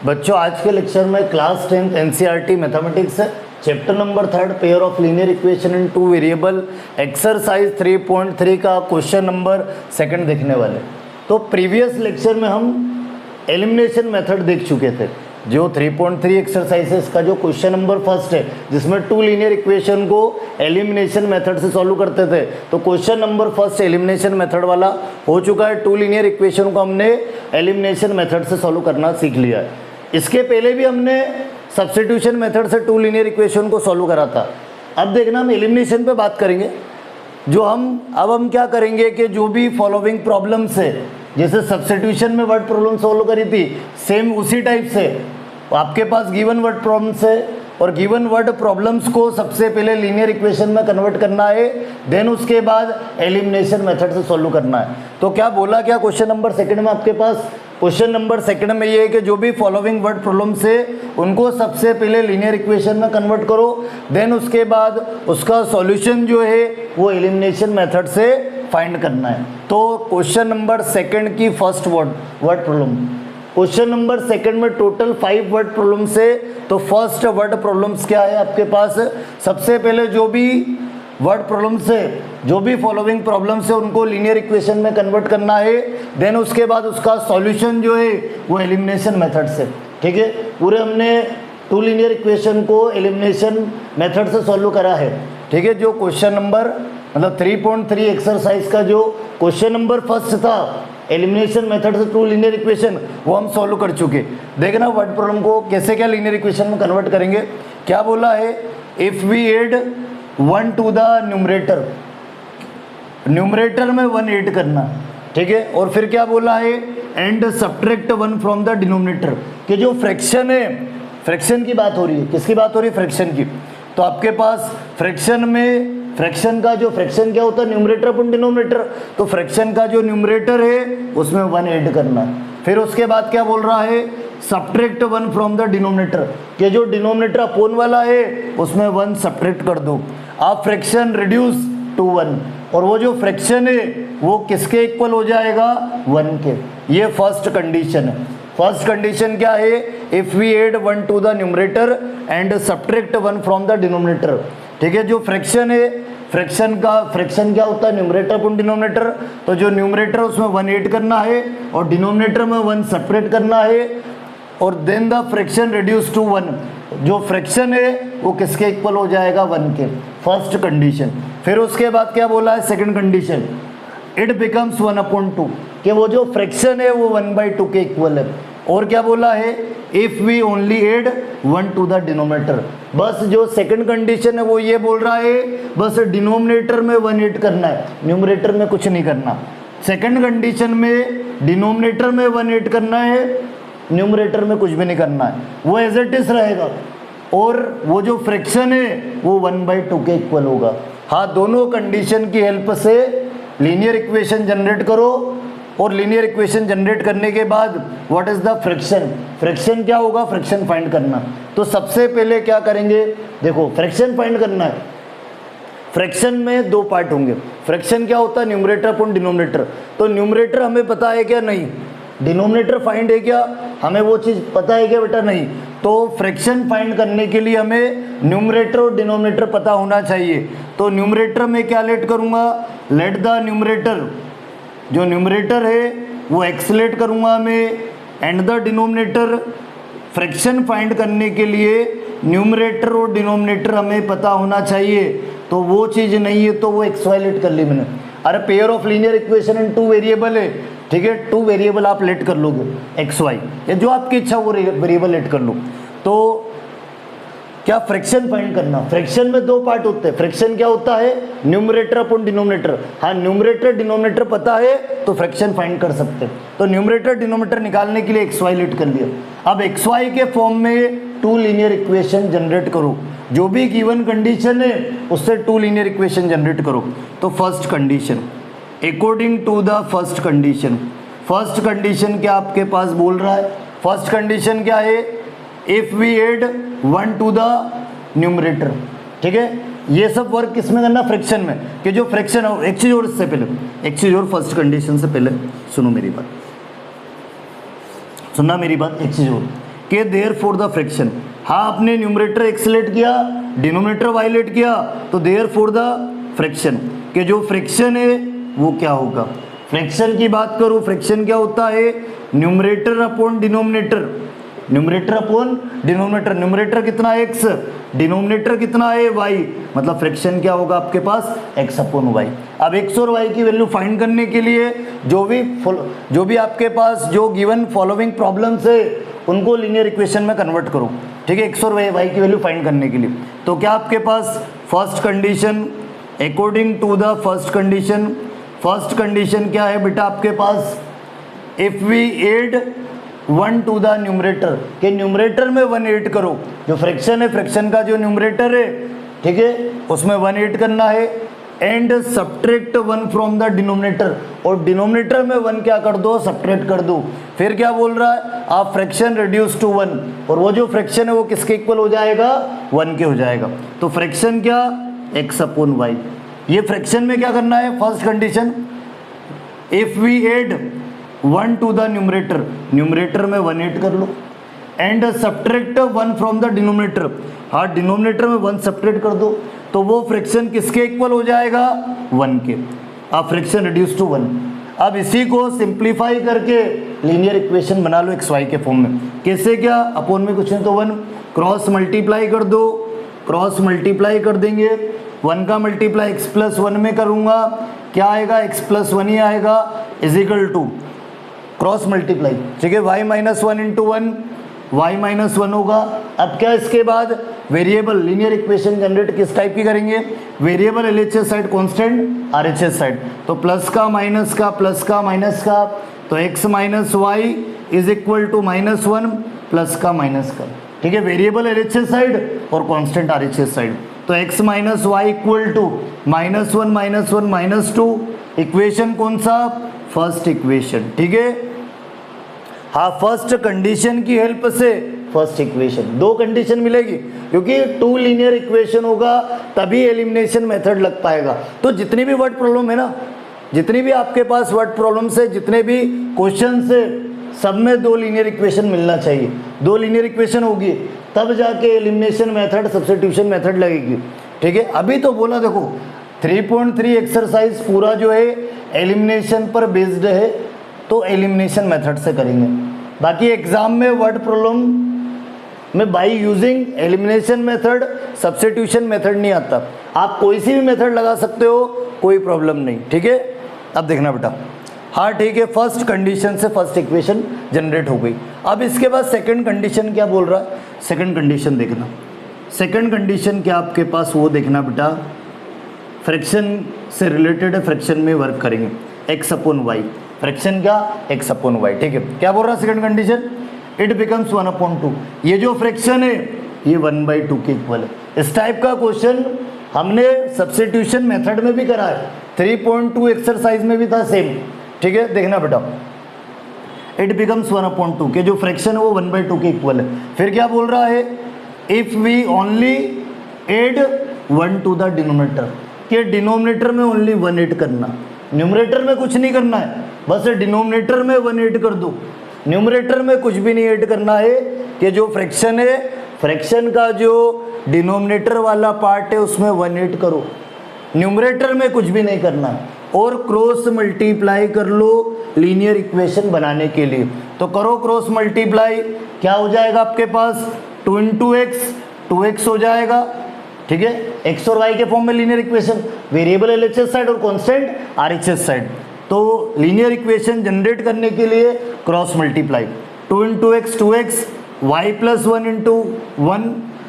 बच्चों आज के लेक्चर में क्लास 10th एनसीईआरटी मैथमेटिक्स है, chapter number 3 pair of linear equation in 2 variable exercise 3.3 का क्वेश्चन नंबर 2 देखने वाले। तो प्रीवियस लेक्चर में हम एलिमिनेशन मेथड देख चुके थे। जो 3.3 एक्सरसाइजेस का जो क्वेश्चन नंबर 1 है जिसमें 2 लीनियर इक्वेशन को एलिमिनेशन मेथड से सॉल्व करते थे, तो क्वेश्चन नंबर 1 एलिमिनेशन मेथड वाला हो चुका है। 2 लीनियर इक्वेशन को हमने एलिमिनेशन मेथड से सॉल्व करना सीख लिया है। इसके पहले भी हमने सब्स्टिट्यूशन मेथड से 2 लीनियर इक्वेशन को सॉल्व करा था। अब देखना हम एलिमिनेशन पे बात करेंगे। अब हम क्या करेंगे कि जो भी फॉलोइंग प्रॉब्लम्स है, जैसे सब्स्टिट्यूशन में वर्ड प्रॉब्लम सॉल्व करी थी, सेम उसी टाइप से आपके पास गिवन वर्ड प्रॉब्लम्स है और गिवन वर्ड प्रॉब्लम्स को सबसे पहले लीनियर इक्वेशन में कन्वर्ट करना है, देन उसके बाद एलिमिनेशन मेथड से सॉल्व करना है। तो क्या बोला क्या क्वेश्चन नंबर 2 में आपके पास? क्वेश्चन नंबर 2 में ये है कि जो भी फॉलोइंग वर्ड प्रॉब्लम्स है उनको सबसे पहले लीनियर इक्वेशन में कन्वर्ट करो, देन उसके बाद उसका सॉल्यूशन जो है वो एलिमिनेशन मेथड से फाइंड करना है। तो क्वेश्चन नंबर 2 की first word problem, question number 2 में टोटल 5 वर्ड प्रॉब्लम्स है। तो फर्स्ट वर्ड प्रॉब्लम्स क्या है आपके पास? सबसे पहले जो भी वर्ड प्रॉब्लम्स है, जो भी फॉलोइंग प्रॉब्लम्स है उनको लीनियर इक्वेशन में कन्वर्ट करना है, देन उसके बाद उसका सॉल्यूशन जो है वो एलिमिनेशन मेथड से। ठीक है, पूरे हमने 2 लीनियर इक्वेशन को एलिमिनेशन मेथड से सॉल्व करा है। ठीक है, जो क्वेश्चन नंबर 3.3 एक्सरसाइज का जो क्वेश्चन नंबर 1 था एलिमिनेशन मेथड से 2 लीनियर इक्वेशन, वो हम सॉल्व कर चुके। देखना वर्ड प्रॉब्लम को कैसे क्या लीनियर इक्वेशन में कन्वर्ट करेंगे। क्या बोला है? If we add 1 to the numerator, numerator में 1 ऐड करना। ठीक है, और फिर क्या बोला है? And subtract 1 from the denominator, कि जो फ्रैक्शन है, फ्रैक्शन की बात हो रही है। किसकी बात हो रही है? फ्रैक्शन की। तो आपके पास फ्रैक्शन में, फ्रैक्शन का जो फ्रैक्शन क्या होता है? न्यूमरेटर अपन डिनोमिनेटर। तो फ्रैक्शन का जो न्यूमरेटर है उसमें 1 ऐड करना। फिर उसके बाद क्या बोल रहा है? सब्ट्रैक्ट 1 फ्रॉम द डिनोमिनेटर, कि जो डिनोमिनेटर अपोन वाला है उसमें 1 सब्ट्रैक्ट कर दो। आप फ्रैक्शन रिड्यूस टू 1, और वो जो फ्रैक्शन है वो किसके इक्वल हो जाएगा? 1 के। ये फर्स्ट कंडीशन है। फर्स्ट कंडीशन क्या है? If we add 1 to the numerator and subtract 1 from the denominator. ठीक है, जो फ्रैक्शन है, फ्रैक्शन क्या होता है? Numerator upon denominator. तो जो न्यूमरेटर उसमें 1 ऐड करना है और डिनोमिनेटर में 1 सब्ट्रैक्ट करना है, और then the fraction reduce to 1। जो फ्रैक्शन है वो किसके इक्वल हो जाएगा? 1 के। First condition. फिर उसके बाद क्या बोला है? सेकंड कंडीशन, इट बिकम्स 1/2, कि वो जो फ्रैक्शन है वो 1/2 के इक्वल है। और क्या बोला है? If we only add 1 to the denominator. बस जो सेकंड कंडीशन है वो ये बोल रहा है बस डिनोमिनेटर में 1 ऐड करना है, न्यूमरेटर में कुछ नहीं करना। सेकंड कंडीशन में डिनोमिनेटर में 1 ऐड करना है, न्यूमरेटर में कुछ भी नहीं करना है, वो एज इट इज रहेगा। और वो जो फ्रैक्शन है वो 1/2 के इक्वल होगा। हाँ, दोनों कंडीशन की हेल्प से लीनियर इक्वेशन जनरेट करो, और लीनियर इक्वेशन जनरेट करने के बाद what is the fraction, fraction क्या होगा? फ्रैक्शन फाइंड करना। तो सबसे पहले क्या करेंगे? देखो, फ्रैक्शन फाइंड करना है। फ्रैक्शन में 2 पार्ट होंगे। फ्रैक्शन क्या होता है? Numerator upon denominator. तो न्यूमरेटर हमें पता है क्या? नहीं। डिनोमिनेटर फाइंड है क्या? हमें वो चीज़ पता है क्या बेटा? नहीं। तो फ्रैक्शन फाइंड करने के लिए हमें न्यूमरेटर और डिनोमिनेटर पता होना चाहिए। तो न्यूमरेटर में क्या लेट करूँगा? लेट द न्यूमरेटर, जो न्यूमरेटर है वो एक्स लेट करूँगा मैं, and the denominator. Fraction find करने के लिए न्यूमरेटर और डिनोमिनेटर हमें पता होना चाहिए। तो वो चीज़ नहीं है तो वो एक्स वाई लेट कर ली मैंने। अरे pair of linear equation in 2 variable है। ठीक है, 2 वेरिएबल आप लेट कर लोगे, एक्स वाई, या जो आपकी इच्छा वो वेरिएबल लेट कर लो। तो क्या फ्रैक्शन फाइंड करना? फ्रैक्शन में 2 पार्ट होते हैं। फ्रैक्शन क्या होता है? Numerator upon denominator. हाँ, न्यूमरेटर डिनोमिनेटर पता है तो फ्रैक्शन फाइंड कर सकते हैं। तो न्यूमरेटर डिनोमिनेटर निकालने के लिए एक्स वाई लेट कर लिया। अब एक्स वाई के फॉर्म में 2 लीनियर इक्वेशन जनरेट करो। जो भी गिवन कंडीशन है उससे 2 लीनियर इक्वेशन जनरेट करो। तो first condition, according to the first condition, first condition क्या आपके पास बोल रहा है? फर्स्ट कंडीशन क्या है? If we add 1 to the numerator. ठीक है, ये सब वर्क किसमें करना? फ्रैक्शन में। कि जो फ्रैक्शन हो, एक चीज और इससे पहले, एक चीज और फर्स्ट कंडीशन से पहले सुनो मेरी बात, सुनना मेरी बात। एक चीज और, कि देयरफॉर द फ्रैक्शन, हाँ आपने न्यूमरेटर एक्स लेट किया, डिनोमिनेटर वाई लेट किया, तो देयरफॉर द फ्रैक्शन के जो फ्रैक्शन है वो क्या होगा। फ्रैक्शन की बात करूँ, फ्रैक्शन क्या होता है, numerator upon denominator, numerator upon denominator, numerator कितना एक्स, डिनोमिनेटर कितना है वाई, मतलब फ्रैक्शन क्या होगा आपके पास एक्स अपॉन वाई। अब एक्स और वाई की वैल्यू फाइंड करने के लिए जो भी आपके पास जो गिवन फॉलोइंग प्रॉब्लम्स है उनको लीनियर इक्वेशन में कन्वर्ट करो, ठीक है, एक्स और वाई की वैल्यू फाइंड करने के लिए। तो क्या आपके पास first condition, according to the first condition क्या है बेटा आपके पास, if we add 1 to the numerator, के न्यूमरेटर में 1 ऐड करो, जो फ्रैक्शन है फ्रैक्शन का जो न्यूमरेटर है, ठीक है, उसमें 1 ऐड करना है, and subtract 1 from the denominator, और डिनोमिनेटर में 1 क्या कर दो, सब्ट्रैक्ट कर दो। फिर क्या बोल रहा है, आप फ्रैक्शन रिड्यूस टू 1, और वो जो फ्रैक्शन है वो किसके इक्वल हो जाएगा, 1 के हो जाएगा। तो फ्रैक्शन क्या, एक्स अपॉन वाई। ये फ्रैक्शन में क्या करना है, first condition, if we add 1 to the numerator, numerator में 1 ऐड कर लो, and subtract 1 from the denominator, हाँ डिनोमिनेटर में 1 सब्ट्रैक्ट कर दो, तो वो फ्रैक्शन किसके इक्वल हो जाएगा, 1 के। अब फ्रैक्शन रिड्यूस टू 1। अब इसी को सिंप्लीफाई करके लीनियर इक्वेशन बना लो एक्स वाई के फॉर्म में। कैसे, क्या, अपॉन में कुछ नहीं तो 1, क्रॉस मल्टीप्लाई कर दो, क्रॉस मल्टीप्लाई कर देंगे, 1 का मल्टीप्लाई x प्लस 1 में करूँगा, क्या आएगा, x प्लस 1 ही आएगा, इजिकल टू क्रॉस मल्टीप्लाई, ठीक है, y minus 1 into 1, y minus 1 होगा। अब क्या इसके बाद वेरिएबल, लीनियर इक्वेशन जनरेट किस टाइप की करेंगे, variable LHS side, constant RHS side, तो प्लस का माइनस का, प्लस का माइनस का, तो x minus y is equal to -1 plus का माइनस का, ठीक है, वेरिएबल LHS साइड और कांस्टेंट RHS साइड, तो x minus y equal to -1 -2, equation कौन सा, फर्स्ट इक्वेशन, ठीक है, हाँ फर्स्ट कंडीशन की हेल्प से फर्स्ट इक्वेशन, 2 कंडीशन मिलेगी क्योंकि 2 लीनियर इक्वेशन होगा तभी एलिमिनेशन मेथड लग पाएगा। तो जितनी भी वर्ड प्रॉब्लम है ना, जितनी भी आपके पास वर्ड प्रॉब्लम से, जितने भी क्वेश्चन से, सब में 2 लीनियर इक्वेशन मिलना चाहिए। 2 लीनियर इक्वेशन होगी तब जाके एलिमिनेशन मेथड, सब्स्टिट्यूशन मेथड लगेगी, ठीक है। अभी तो बोला देखो 3.3 एक्सरसाइज पूरा जो है एलिमिनेशन पर बेस्ड है, तो एलिमिनेशन मेथड से करेंगे। बाकी एग्जाम में वर्ड प्रॉब्लम में bye using elimination method, substitution method नहीं आता, आप कोई सी भी मेथड लगा सकते हो, कोई प्रॉब्लम नहीं, ठीक है। अब देखना बेटा, हाँ ठीक है, फर्स्ट कंडीशन से फर्स्ट इक्वेशन जनरेट हो गई। अब इसके बाद सेकंड कंडीशन क्या बोल रहा है, सेकंड कंडीशन देखना, सेकंड कंडीशन क्या आपके पास वो देखना बेटा, फ्रैक्शन से रिलेटेड है, फ्रैक्शन में वर्क करेंगे, एक्स अपॉन वाई, फ्रैक्शन क्या, एक्स अपॉन वाई, ठीक है। क्या बोल रहा है सेकंड कंडीशन, इट बिकम्स 1/2, ये जो फ्रैक्शन है ये 1/2 के इक्वल है। इस टाइप का क्वेश्चन हमने सब्स्टिट्यूशन मेथड में भी करा है, 3.2 एक्सरसाइज में भी था सेम, ठीक है। देखना बेटा, इट बिकम्स 1/2 के जो फ्रैक्शन है वो 1/2 के इक्वल है। फिर क्या बोल रहा है, if we only add 1 to the denominator, के डिनोमिनेटर में ओनली 1 ऐड करना, न्यूमरेटर में कुछ नहीं करना है, बस डिनोमिनेटर में 1 ऐड कर दो, न्यूमरेटर में कुछ भी नहीं ऐड करना है, कि जो फ्रैक्शन है, फ्रैक्शन का जो डिनोमिनेटर वाला पार्ट है उसमें 1 ऐड करो, न्यूमरेटर में कुछ भी नहीं करना है, और क्रॉस मल्टीप्लाई कर लो लीनियर इक्वेशन बनाने के लिए। तो करो क्रॉस मल्टीप्लाई, क्या हो जाएगा आपके पास, 2 इंटू एक्स, 2x हो जाएगा, ठीक है, एक्स और वाई के फॉर्म में linear equation, variable LHS side और कांस्टेंट RHS साइड। तो लीनियर इक्वेशन जनरेट करने के लिए cross multiply, 2 into x 2x, y plus 1 into 1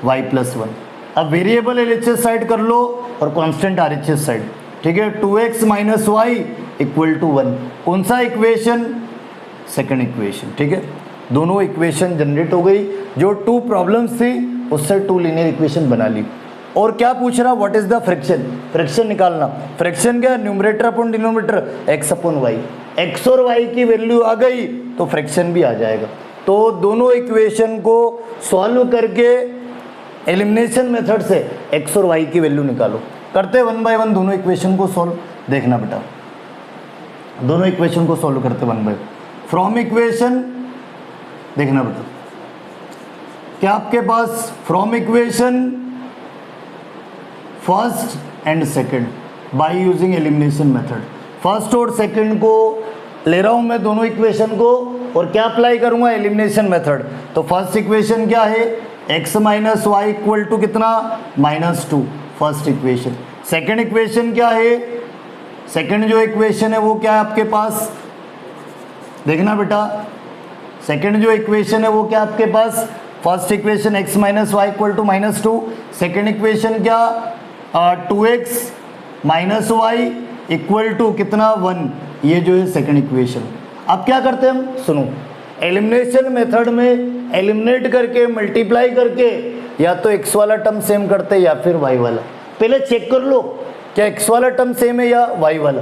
y plus 1। अब वेरिएबल LHS साइड कर लो और कांस्टेंट RHS साइड, ठीक है, 2x minus y equal to 1, कौन सा इक्वेशन, सेकंड इक्वेशन, ठीक है। दोनों इक्वेशन जनरेट हो गई, जो 2 प्रॉब्लम्स थी उससे 2 लीनियर इक्वेशन बना ली। और क्या पूछ रहा, what is the fraction, fraction निकालना, फ्रैक्शन क्या, numerator upon denominator, x upon y, x और वाई की वैल्यू आ गई तो फ्रैक्शन भी आ जाएगा। तो दोनों इक्वेशन को सॉल्व करके एलिमिनेशन मेथड से एक्स और वाई की वैल्यू निकालो। करते 1 बाय 1 दोनों इक्वेशन को सॉल्व, देखना बेटा, दोनों इक्वेशन को सॉल्व करते 1 बाय 1 फ्रॉम इक्वेशन, देखना बेटा, क्या आपके पास from equation first and second by using elimination method, first और सेकंड को ले रहा हूं मैं दोनों इक्वेशन को और क्या अप्लाई करूंगा, एलिमिनेशन मेथड। तो फर्स्ट इक्वेशन क्या है, x minus y equal to कितना, -2, फर्स्ट इक्वेशन। सेकंड इक्वेशन क्या है, सेकंड जो इक्वेशन है वो क्या है आपके पास, देखना बेटा, सेकंड जो इक्वेशन है वो क्या आपके पास, first equation x minus y equal to -2, second equation क्या 2x minus y equal to कितना 1, ये जो है सेकंड इक्वेशन। अब क्या करते हैं हम, सुनो, एलिमिनेशन मेथड में एलिमिनेट करके मल्टीप्लाई करके या तो x वाला टर्म सेम करते या फिर y वाला। पहले चेक कर लो क्या x वाला टर्म सेम है या y वाला।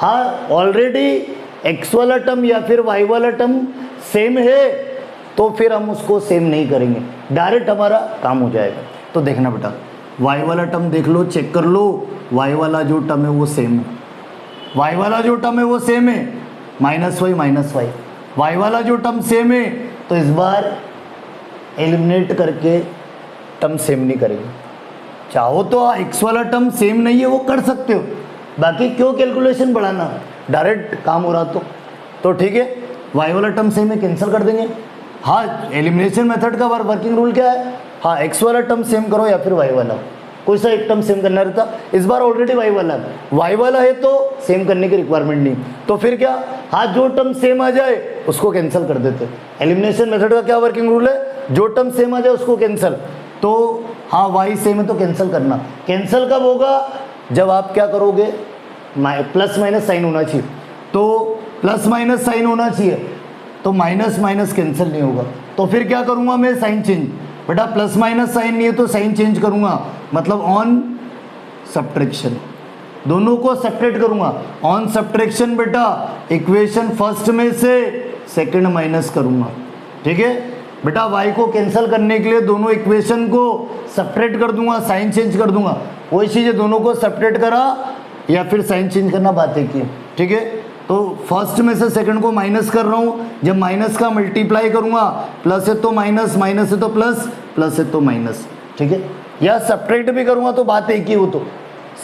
हाँ, ऑलरेडी x वाला टर्म या फिर y वाला टर्म सेम है तो फिर हम उसको सेम नहीं करेंगे, डायरेक्ट हमारा काम हो जाएगा। तो देखना बेटा, y वाला टर्म देख लो, चेक कर लो, y वाला जो टर्म है वो सेम है, y वाला जो टर्म है वो सेम है, -y माइनस वाई, y वाला जो टर्म सेम है तो इस बार एलिमिनेट करके टर्म सेम नहीं करेंगे। चाहो तो x वाला टर्म सेम नहीं है वो कर सकते हो, बाकी क्यों कैलकुलेशन बढ़ाना, डायरेक्ट काम हो रहा तो ठीक है, y वाला टर्म सेम है कैंसिल कर देंगे। हाँ, एलिमिनेशन मेथड का वर्किंग रूल क्या है, हाँ x वाला टर्म सेम करो या फिर y वाला, कोई सा एक टर्म सेम करना रहता। इस बार ऑलरेडी y वाला है, y वाला है तो सेम करने की रिक्वायरमेंट नहीं, तो फिर क्या, हाँ जो टर्म सेम आ जाए उसको कैंसिल कर देते। एलिमिनेशन मेथड का क्या वर्किंग रूल है, जो टर्म सेम आ जाए उसको कैंसिल। तो हाँ y सेम है तो कैंसिल करना, कैंसिल कब होगा, जब आप क्या करोगे, प्लस माइनस साइन होना चाहिए, तो प्लस माइनस साइन होना चाहिए, तो माइनस माइनस कैंसिल नहीं होगा। तो फिर क्या करूँगा मैं, साइन चेंज, बेटा प्लस माइनस साइन नहीं है तो साइन चेंज करूँगा, मतलब ऑन सब्ट्रैक्शन, दोनों को सब्ट्रैक्ट करूँगा। ऑन सब्ट्रैक्शन बेटा इक्वेशन फर्स्ट में से सेकंड माइनस करूँगा, ठीक है बेटा। y को कैंसिल करने के लिए दोनों इक्वेशन को सब्ट्रैक्ट कर दूंगा, साइन चेंज कर दूंगा, वही चीज़ है, दोनों को सब्ट्रैक्ट करा या फिर साइन चेंज करना, बातें की, ठीक है। तो फर्स्ट में से सेकंड को माइनस कर रहा हूँ, जब माइनस का मल्टीप्लाई करूँगा, प्लस है तो माइनस, माइनस है तो प्लस, प्लस है तो माइनस, ठीक है। या सब्ट्रैक्ट भी करूँगा तो बात एक ही हो, तो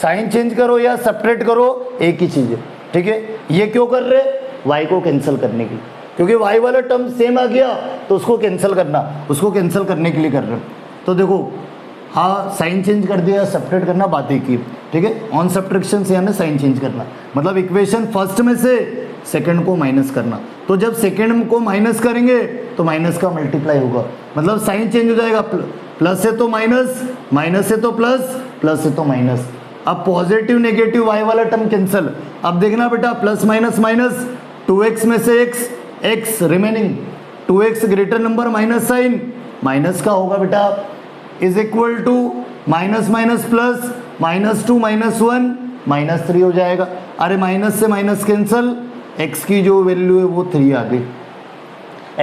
साइन चेंज करो या सब्ट्रैक्ट करो एक ही चीज़ है, ठीक है। ये क्यों कर रहे, y को कैंसिल करने के लिए, क्योंकि y वाला टर्म सेम आ गया तो उसको कैंसिल करना, उसको कैंसिल करने के लिए कर रहे हो। तो देखो, हाँ साइन चेंज कर दिया, सब्ट्रैक्ट करना, बात एक ही, ठीक है। ऑन सब्ट्रैक्शन से यानी साइन चेंज करना, मतलब इक्वेशन फर्स्ट में से सेकंड को माइनस करना। तो जब सेकंड को माइनस करेंगे तो माइनस का मल्टीप्लाई होगा, मतलब साइन चेंज हो जाएगा, प्लस है तो माइनस, माइनस है तो प्लस, प्लस है तो माइनस। अब पॉजिटिव नेगेटिव y वाला टर्म कैंसिल। अब देखना बेटा, प्लस माइनस माइनस, 2x में से x remaining, 2x greater number minus sign, minus का होगा बेटा, is equal to minus minus plus, -2 -1 -3 हो जाएगा। अरे माइनस से माइनस कैंसिल, x की जो वैल्यू है वो 3 आ गई,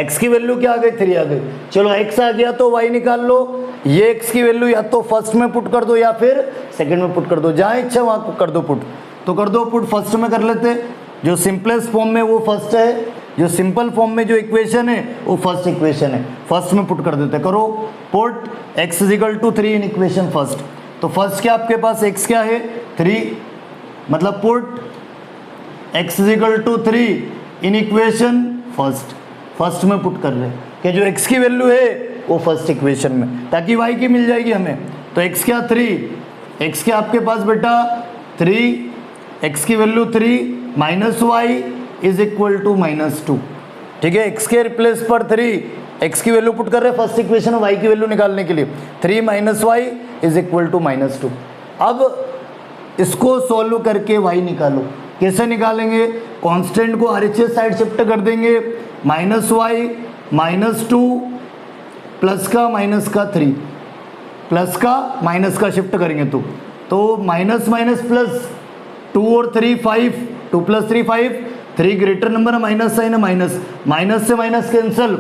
x की वैल्यू क्या आ गई, 3 आ गई। चलो x आ गया तो y निकाल लो, ये x की वैल्यू या तो फर्स्ट में पुट कर दो या फिर सेकंड में पुट कर दो, जहाँ इच्छा वहाँ कर दो पुट, तो कर दो पुट, फर्स्ट में कर लेते, जो सिंपलेस्ट फॉर्म में वो फर्स्ट है, जो सिंपल फॉर्म में जो इक्वेशन है वो फर्स्ट इक्वेशन है, फर्स्ट में पुट कर देते, करो put x = 3 in equation first. तो फर्स्ट क्या आपके पास x क्या है 3, मतलब put x = 3 in equation first, first में पुट कर रहे कि जो x की वैल्यू है वो फर्स्ट इक्वेशन में, ताकि y की मिल जाएगी हमें। तो x क्या 3, x के आपके पास बेटा 3, x की वैल्यू 3 minus y is equal to -2, ठीक है। x के रिप्लेस पर 3, x की वैल्यू पुट कर रहे हैं फर्स्ट इक्वेशन में y की वैल्यू निकालने के लिए, 3 - y इज इक्वल टू -2। अब इसको सॉल्व करके y निकालो, कैसे निकालेंगे, कांस्टेंट को RHS साइड शिफ्ट कर देंगे, -y -2 प्लस का माइनस का 3, प्लस का माइनस का शिफ्ट करेंगे तो माइनस माइनस प्लस, 2 और 3 5, 2 + 3 5, 3 ग्रेटर नंबर माइनस साइन है, माइनस, माइनस से माइनस कैंसिल,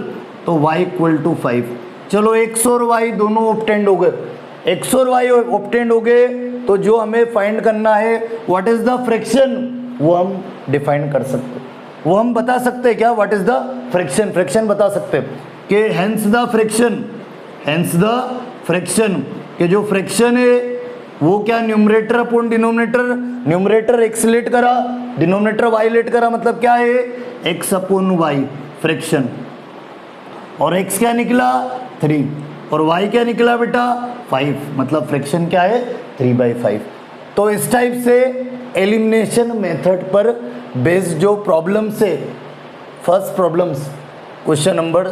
तो y = 5। चलो x और y दोनों ऑब्टेंड हो गए, x और y ऑब्टेंड हो गए, तो जो हमें फाइंड करना है व्हाट इज द फ्रैक्शन, वो हम डिफाइन कर सकते, वो हम बता सकते हैं क्या, what is the fraction, fraction बता सकते हैं कि hence the fraction hence the fraction, कि जो फ्रैक्शन है वो क्या numerator upon denominator, numerator x let करा, डिनोमिनेटर वाई लेट करा, मतलब क्या है एक्स अपॉन वाई फ्रैक्शन, और एक्स क्या निकला 3 और वाई क्या निकला बेटा 5, मतलब फ्रैक्शन क्या है 3/5। तो इस टाइप से एलिमिनेशन मेथड पर बेस्ड जो प्रॉब्लम्स है, first problems question number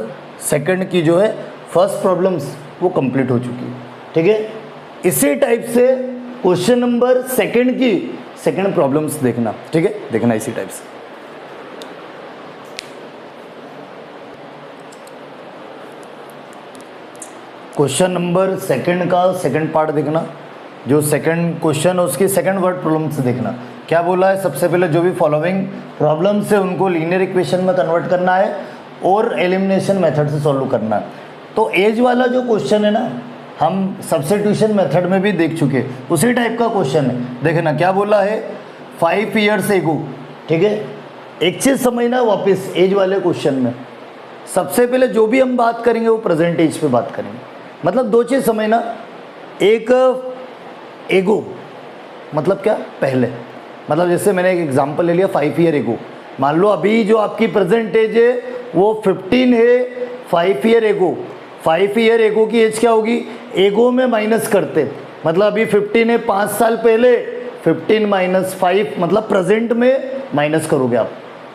second की जो है फर्स्ट प्रॉब्लम्स वो कंप्लीट हो चुकी है, ठीक है। इसी टाइप से क्वेश्चन नंबर सेकंड की सेकंड प्रॉब्लम्स देखना, ठीक है, देखना इसी टाइप से। क्वेश्चन नंबर सेकंड का सेकंड पार्ट देखना, जो सेकंड क्वेश्चन है उसकी सेकंड वर्ड प्रॉब्लम्स देखना। क्या बोला है, सबसे पहले जो भी फॉलोइंग प्रॉब्लम्स है उनको लीनियर इक्वेशन में कन्वर्ट करना है और एलिमिनेशन मेथड से सॉल्व करना है। तो एज वाला जो क्वेश्चन है ना, हम सब्स्टिट्यूशन मेथड में भी देख चुके, उसी टाइप का क्वेश्चन है। देखना क्या बोला है, 5 ईयर्स एगो, ठीक है। एक चीज़ समझना वापस एज वाले क्वेश्चन में, सबसे पहले जो भी हम बात करेंगे वो प्रेजेंट एज पे बात करेंगे। मतलब दो चीज़ समझना, एक एगो मतलब क्या पहले, मतलब जैसे मैंने एक एग्जांपल ले लिया 5 ईयर एगो, मान लो अभी जो आपकी प्रेजेंट एज है वो 15 है, 5 ईयर एगो, 5 ईयर एगो की एज क्या होगी, एगो में माइनस करते, मतलब अभी 15 है 5 साल पहले, 15 - 5 मतलब प्रेजेंट में माइनस करोगे आप।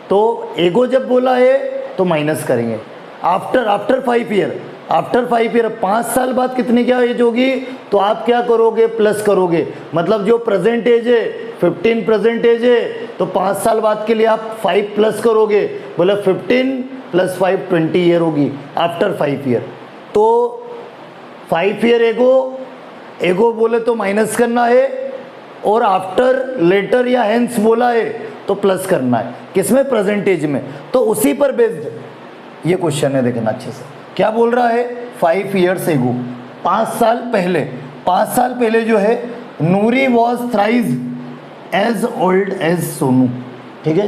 तो एगो जब बोला है तो माइनस करेंगे। आफ्टर 5 ईयर, आफ्टर 5 ईयर 5 साल बाद कितनी क्या एज होगी, तो आप क्या करोगे प्लस करोगे, मतलब जो प्रेजेंट एज है 15 प्रेजेंट एज है, तो 5 साल बाद के लिए आप 5 प्लस करोगे, बोले 15 + 5 20 ईयर होगी आफ्टर 5 ईयर। तो 5 ईयर एगो बोले तो माइनस करना है, और आफ्टर लेटर या हेंस बोला है तो प्लस करना है, किसमें प्रेजेंटेज में। तो उसी पर बेस्ड ये क्वेश्चन है, देखना अच्छे से। क्या बोल रहा है, 5 ईयर्स एगो 5 साल पहले, 5 साल पहले जो है Noori was thrice as old as Sonu, ठीक है।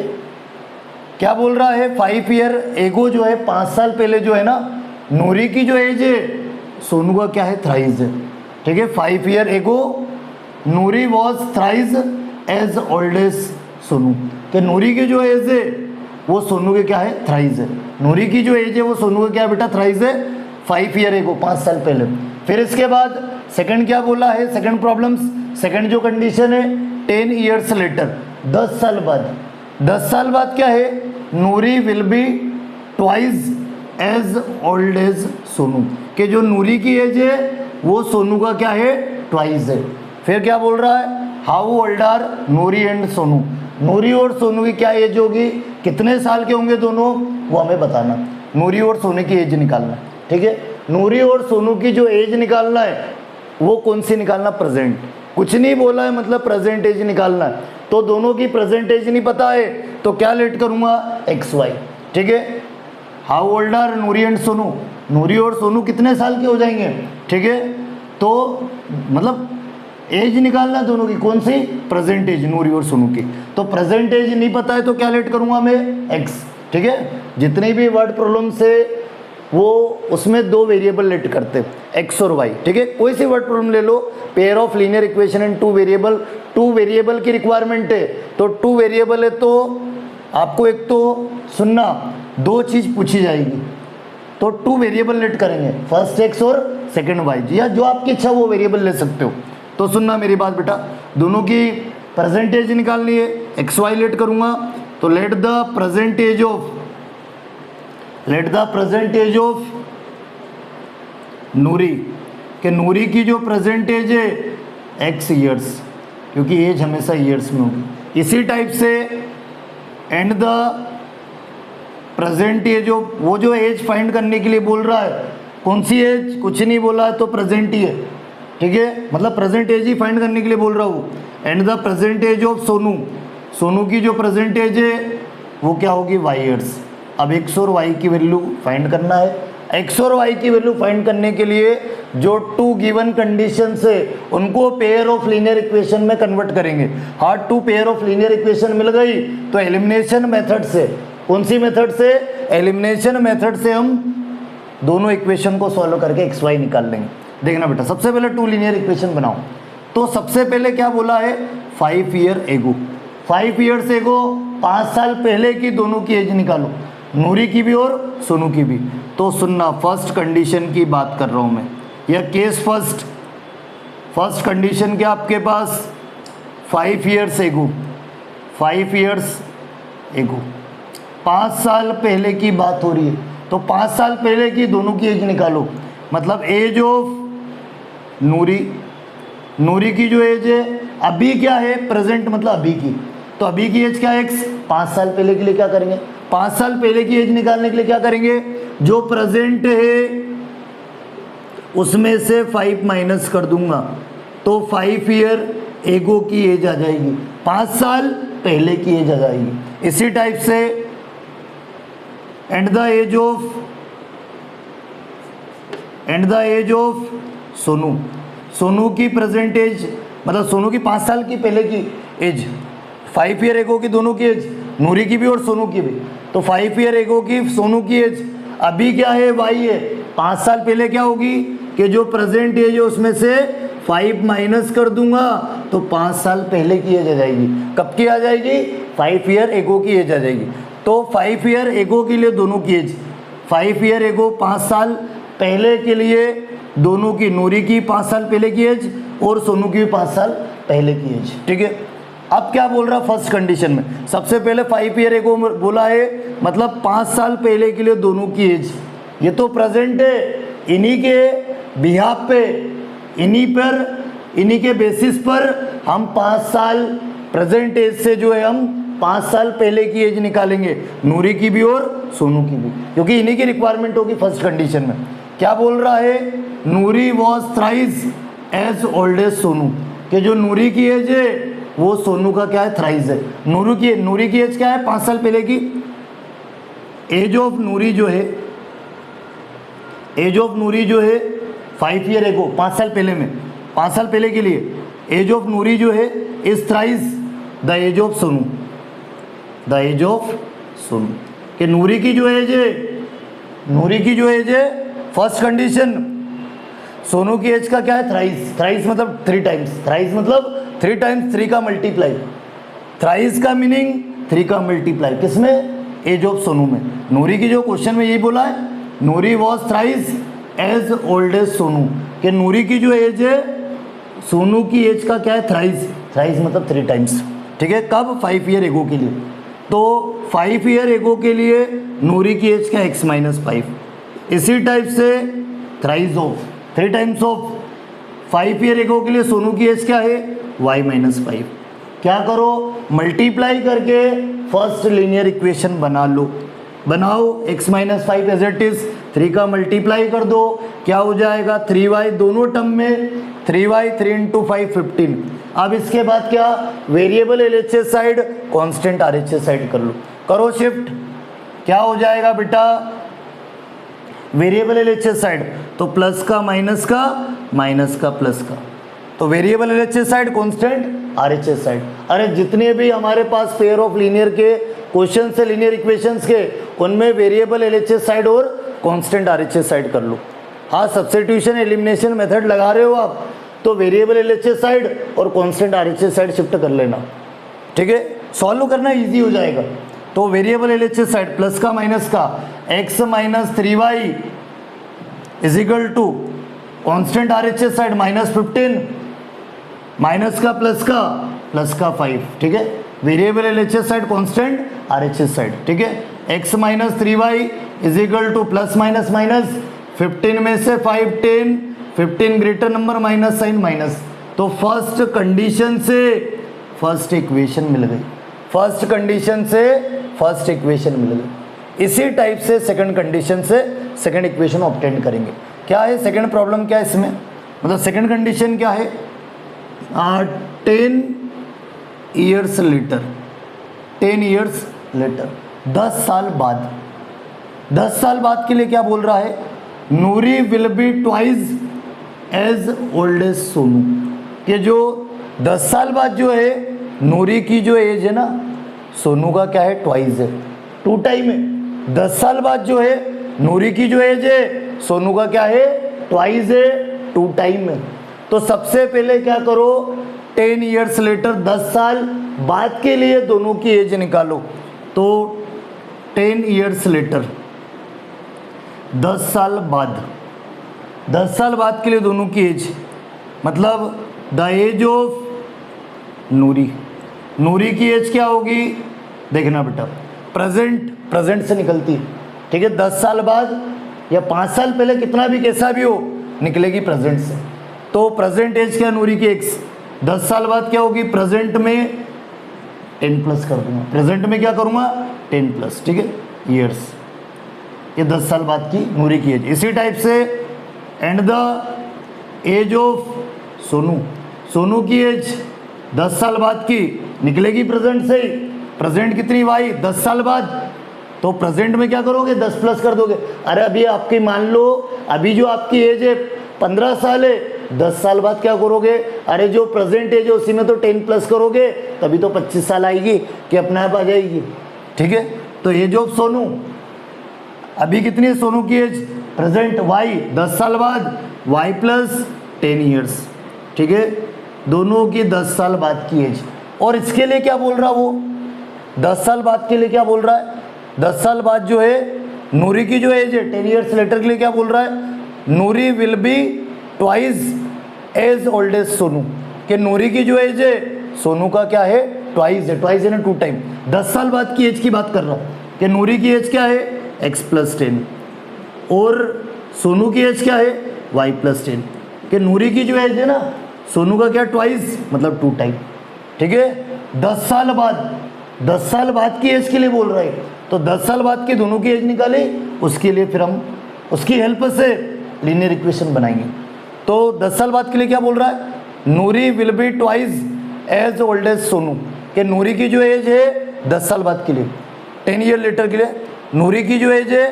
क्या बोल रहा है, 5 ईयर एगो जो है 5 साल पहले जो है ना, नूरी की जो एज है सोनू का क्या है थ्राइज है, ठीक है। 5 year ago Noori was thrice as old as Sonu, कि नूरी की जो एज है वो सोनू के क्या है थ्राइज है, नूरी की जो एज है वो सोनू का क्या बेटा थ्राइज है 5 ईयर एगो 5 साल पहले। फिर इसके बाद सेकंड क्या बोला है, सेकंड प्रॉब्लम्स, सेकंड जो कंडीशन है 10 ईयर्स लेटर 10 साल बाद, 10 साल बाद क्या है, Noori will be twice as old as Sonu, कि जो नूरी की एज है वो सोनू का क्या है ट्वाइस है। फिर क्या बोल रहा है, how old are Noori and Sonu, Noori और सोनू की क्या एज होगी, कितने साल के होंगे दोनों, वो हमें बताना, नूरी और सोनू की एज निकालना, ठीक है। नूरी और सोनू की जो एज निकालना है वो कौन सी निकालना, प्रेजेंट, कुछ नहीं बोला है मतलब प्रेजेंट एज निकालना है। तो दोनों की प्रेजेंट एज नहीं पता है तो क्या लेट करूँगा XY, ठीक है। How old are Noori and Sonu, Noori और सोनू कितने साल के हो जाएंगे, ठीक है। तो मतलब एज निकालना दोनों की, कौन सी, प्रेजेंट एज नूरी और सोनू की। तो प्रेजेंट एज नहीं पता है तो क्या लेट करूंगा मैं X, ठीक है। जितनी भी वर्ड प्रॉब्लम से वो उसमें 2 वेरिएबल लेट करते X और Y, ठीक है। कोई सी वर्ड प्रॉब्लम ले लो, pair of linear equation and 2 variable, 2 variable की रिक्वायरमेंट है, तो 2 वेरिएबल है तो आपको एक तो सुनना 2 चीज़ पूछी जाएगी, तो 2 वेरिएबल लेट करेंगे, फर्स्ट X और सेकंड Y, या जो आपकी इच्छा वो वेरिएबल ले सकते हो। तो सुनना मेरी बात बेटा, दोनों की प्रेजेंटेज निकालनी है, XY लेट करूंगा, तो let the present age of Noori, कि नूरी की जो प्रेजेंटेज है X ईयर्स, क्योंकि एज हमेशा ईयर्स में होगी। इसी टाइप से and the present age of, वो जो एज फाइंड करने के लिए बोल रहा है, कौन सी एज, कुछ नहीं बोला है तो प्रेजेंट ही है, ठीक है, मतलब प्रेजेंट एज ही फाइंड करने के लिए बोल रहा हूँ। And the present age of Sonu, Sonu की जो प्रेजेंट एज है वो क्या होगी Y ईयर्स। अब X और Y की वैल्यू फाइंड करना है, X और Y की वैल्यू फाइंड करने के लिए जो 2 गिवन कंडीशन है उनको पेयर ऑफ लीनियर इक्वेशन में कन्वर्ट करेंगे। हाँ, 2 पेयर ऑफ लीनियर इक्वेशन मिल गई तो एलिमिनेशन मेथड से, कौन सी मेथड से, एलिमिनेशन मेथड से हम दोनों इक्वेशन को सॉल्व करके एक्स वाई निकाल लेंगे। देखना बेटा, सबसे पहले टू लीनियर इक्वेशन बनाओ। तो सबसे पहले क्या बोला है, 5 ईयर एगो, 5 ईयर्स एगो, 5 साल पहले की दोनों की एज निकालो, नूरी की भी और सोनू की भी। तो सुनना, फर्स्ट कंडीशन की बात कर रहा हूँ मैं, या केस फर्स्ट कंडीशन क्या आपके पास, 5 ईयर्स एगो, 5 ईयर्स एगो, 5 साल पहले की बात हो रही है। तो 5 साल पहले की दोनों की एज निकालो, मतलब एज ऑफ नूरी की जो एज है अभी क्या है, प्रेजेंट मतलब अभी की, तो अभी की एज क्या है x। 5 साल पहले के लिए क्या करेंगे, 5 साल पहले की एज निकालने के लिए क्या करेंगे, जो प्रेजेंट है उसमें से 5 माइनस कर दूंगा, तो 5 ईयर एगो की एज आ जाएगी, 5 साल पहले की एज आ जाएगी। इसी टाइप से and the age of Sonu की प्रेजेंट एज, मतलब सोनू की 5 साल की पहले की एज, 5 ईयर एगो की दोनों की एज, नूरी की भी और सोनू की भी। तो 5 ईयर एगो की सोनू की एज अभी क्या है, वाई है, 5 साल पहले क्या होगी कि जो प्रेजेंट एज है उसमें से 5 माइनस कर दूंगा, तो 5 साल पहले की एज आ जाएगी। कब की आ जाएगी, 5 ईयर एगो की एज आ जाएगी। तो 5 ईयर एगो के लिए दोनों की एज, 5 ईयर एगो 5 साल पहले के लिए दोनों की, नूरी की 5 साल पहले की एज और सोनू की 5 साल पहले की एज, ठीक है। अब क्या बोल रहा फर्स्ट कंडीशन में, सबसे पहले 5 ईयर एगो बोला है, मतलब 5 साल पहले के लिए दोनों की एज, ये तो प्रेजेंट है, इन्हीं के बिहाफ पे, इन्हीं के बेसिस पर हम 5 साल प्रेजेंट एज से जो है हम 5 साल पहले की एज निकालेंगे, नूरी की भी और सोनू की भी, क्योंकि इन्हीं की रिक्वायरमेंट होगी फर्स्ट कंडीशन में। क्या बोल रहा है, Noori was thrice as old as Sonu, कि जो नूरी की एज है वो सोनू का क्या है, थ्राइस है। नूरी की एज क्या है, 5 साल पहले की। एज ऑफ नूरी जो है 5 ईयर एगो, 5 साल पहले में, 5 साल पहले के लिए एज ऑफ नूरी जो है is thrice the age of Sonu, कि नूरी की जो एज है फर्स्ट कंडीशन, सोनू की एज का क्या है, थ्राइस मतलब 3 टाइम्स, थ्राइस मतलब 3 टाइम्स, 3 का मल्टीप्लाई, थ्राइस का मीनिंग 3 का मल्टीप्लाई, किसमें, एज ऑफ सोनू में। नूरी की जो क्वेश्चन में यही बोला है, Noori was thrice as old as Sonu, कि नूरी की जो एज है सोनू की एज का क्या है, थ्राइस मतलब 3 टाइम्स, ठीक है। कब, 5 ईयर एगो के लिए। तो 5 ईयर एगो के लिए नूरी की एज क्या है, x-5। इसी टाइप से 3 टाइम्स ऑफ 5 ईयर एगो के लिए सोनू की एज क्या है, y-5। क्या करो, मल्टीप्लाई करके फर्स्ट लीनियर इक्वेशन बनाओ, x-5 एज इट इज, 3 का मल्टीप्लाई कर दो, क्या हो जाएगा, 3y, दोनों टर्म में 3y, 3 × 5 15। अब इसके बाद क्या, variable LHS side, constant RHS side कर लो, करो शिफ्ट, क्या हो जाएगा बेटा, वेरिएबल LHS साइड, तो प्लस का माइनस का, माइनस का प्लस का, तो variable LHS side, constant RHS side. अरे जितने भी हमारे पास पेयर ऑफ लीनियर के क्वेश्चन से, लीनियर इक्वेशंस के, उनमें वेरिएबल LHS साइड और कांस्टेंट RHS साइड कर लो। हाँ, सब्स्टिट्यूशन एलिमिनेशन मेथड लगा रहे हो आप, तो वेरिएबल LHS साइड और कांस्टेंट RHS साइड शिफ्ट कर लेना, ठीक है, सॉल्व करना इजी हो जाएगा। तो वेरिएबल LHS साइड प्लस का माइनस का, x-3y is equal to constant RHS side -15, minus का प्लस का 5, ठीक है। Variable LHS side, constant RHS side, ठीक है। x-3y is equal to plus minus minus, 15 में से 5 10, 15 greater number, minus sign minus, तो फर्स्ट कंडीशन से फर्स्ट इक्वेशन मिल गई, फर्स्ट कंडीशन से फर्स्ट इक्वेशन मिल गई। इसी टाइप से सेकंड कंडीशन से सेकंड इक्वेशन ऑब्टेन करेंगे। क्या है सेकंड प्रॉब्लम, क्या है इसमें, मतलब सेकंड कंडीशन क्या है, 10 ईयर्स लेटर, 10 साल बाद, 10 साल बाद के लिए क्या बोल रहा है, Noori will be twice as old as Sonu, कि जो 10 साल बाद जो है नूरी की जो एज है ना, सोनू का क्या है, ट्वाइस है, 2 टाइम है। 10 साल बाद जो है नूरी की जो एज है सोनू का क्या है, ट्वाइस है, 2 टाइम है। तो सबसे पहले क्या करो, 10 ईयर्स लेटर, 10 साल बाद के लिए दोनों की एज निकालो। तो 10 ईयर्स लेटर, 10 साल बाद, 10 साल बाद के लिए दोनों की एज, मतलब द एज ऑफ नूरी, नूरी की एज क्या होगी, देखना बेटा, प्रेजेंट से निकलती है, ठीक है। 10 साल बाद या 5 साल पहले, कितना भी कैसा भी हो, निकलेगी प्रेजेंट से। तो प्रेजेंट एज क्या, नूरी की एक्स, 10 साल बाद क्या होगी, प्रेजेंट में 10 प्लस कर दूंगा, प्रेजेंट में क्या करूँगा, 10 प्लस, ठीक है, ईयर्स, ये 10 साल बाद की नूरी की एज। इसी टाइप से and the age of Sonu, Sonu की एज 10 साल बाद की निकलेगी प्रेजेंट से ही, प्रेजेंट कितनी वाई, 10 साल बाद, तो प्रेजेंट में क्या करोगे, 10 प्लस कर दोगे। अरे अभी आपकी मान लो, अभी जो आपकी एज है 15 साल है, 10 साल बाद क्या करोगे, अरे जो प्रेजेंट एज है उसी में तो 10 प्लस करोगे, तभी तो 25 साल आएगी कि अपने आप आ जाएगी, ठीक है। तो एज ऑफ सोनू, अभी कितनी है सोनू की एज, प्रेजेंट वाई, 10 साल बाद वाई प्लस 10 ईयर्स, ठीक है, दोनों की 10 साल बाद की एज। और इसके लिए क्या बोल रहा वो, 10 साल बाद के लिए क्या बोल रहा है, 10 साल बाद जो है नूरी की जो एज है 10 ईयर्स लेटर के लिए क्या बोल रहा है, Noori will be twice as old as Sonu, कि नूरी की जो एज है सोनू का क्या है, ट्वाइस है ना, 2 टाइम। 10 साल बाद की एज की बात कर रहा हूँ कि नूरी की एज क्या है, x प्लस 10, और सोनू की एज क्या है, y प्लस 10, कि नूरी की जो एज है ना सोनू का क्या, ट्वाइस, मतलब 2 टाइम, ठीक है। 10 साल बाद, 10 साल बाद की एज के लिए बोल रहा है, तो 10 साल बाद की दोनों की एज निकाली, उसके लिए फिर हम उसकी हेल्प से लीनियर इक्वेशन बनाएंगे। तो 10 साल बाद के लिए क्या बोल रहा है, Noori will be twice as old as Sonu, कि नूरी की जो एज है 10 साल बाद के लिए, 10 ईयर लेटर के लिए, नूरी की जो एज है,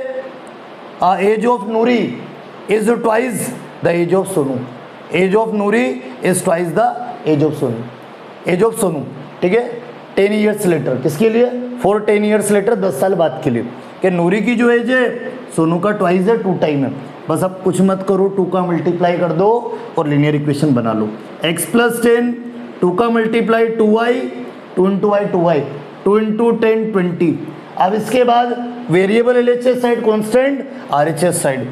age of Nuri is twice the age of Sonu, age of Nuri is twice the age of Sonu, age of Sonu, ठीक है। 10 ईयर्स लेटर किसके लिए, फॉर 10 ईयर्स लेटर, 10 साल बाद के लिए, कि नूरी की जो एज है सोनू का ट्वाइस है, 2 टाइम है। बस अब कुछ मत करो, 2 का मल्टीप्लाई कर दो और लीनियर इक्वेशन बना लो। x प्लस 10, 2 का multiply 2y, 2 into y 2y, 2 into 10 20। अब इसके बाद variable LHS side constant, RHS side,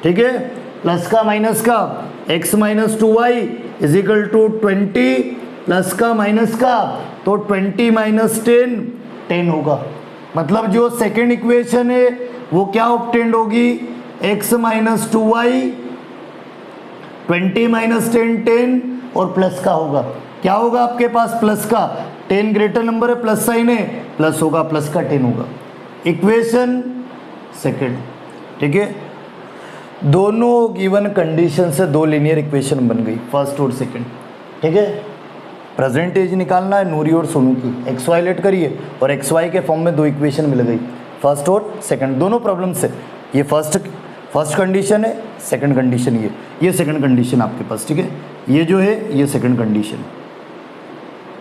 ठीक है, प्लस का माइनस का, x minus 2y is equal to 20, plus का माइनस का, तो 20 माइनस 10 10 होगा। मतलब जो सेकेंड इक्वेशन है वो क्या ऑब्टेंड होगी, x माइनस 2y, 20 माइनस 10 10, और प्लस का होगा, क्या होगा आपके पास, प्लस का, 10 ग्रेटर नंबर है, प्लस साइन है, प्लस होगा, प्लस का 10 होगा। इक्वेशन सेकेंड, ठीक है, दोनों गिवन कंडीशन से 2 लीनियर इक्वेशन बन गई, फर्स्ट और सेकेंड, ठीक है। प्रेजेंट एज निकालना है नूरी और सोनू की, एक्स वाई लेट करिए और एक्स वाई के फॉर्म में 2 इक्वेशन मिल गई, फर्स्ट और सेकंड, दोनों प्रॉब्लम से। ये फर्स्ट कंडीशन है, सेकंड कंडीशन ये सेकंड कंडीशन आपके पास, ठीक है, ये जो है ये सेकंड कंडीशन।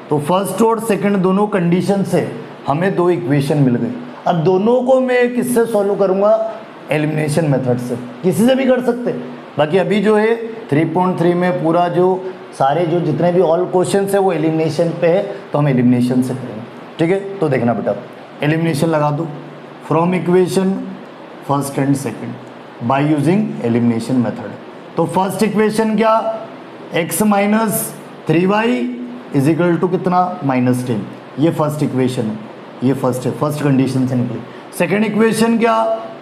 तो फर्स्ट और सेकंड दोनों कंडीशन से हमें 2 इक्वेशन मिल गई। अब दोनों को मैं किससे सॉल्व करूँगा, एलिमिनेशन मेथड से, किसी से भी कर सकते। बाकी अभी जो है 3.3 में पूरा जो सारे जो जितने भी ऑल क्वेश्चन है वो एलिमिनेशन पे है, तो हम एलिमिनेशन से करेंगे, ठीक है। तो देखना बेटा, एलिमिनेशन लगा दो from equation first and second by using elimination method. तो फर्स्ट इक्वेशन क्या, x minus 3y is equal to कितना, -10, ये फर्स्ट इक्वेशन है, ये फर्स्ट है, फर्स्ट कंडीशन से निकली। सेकंड इक्वेशन क्या,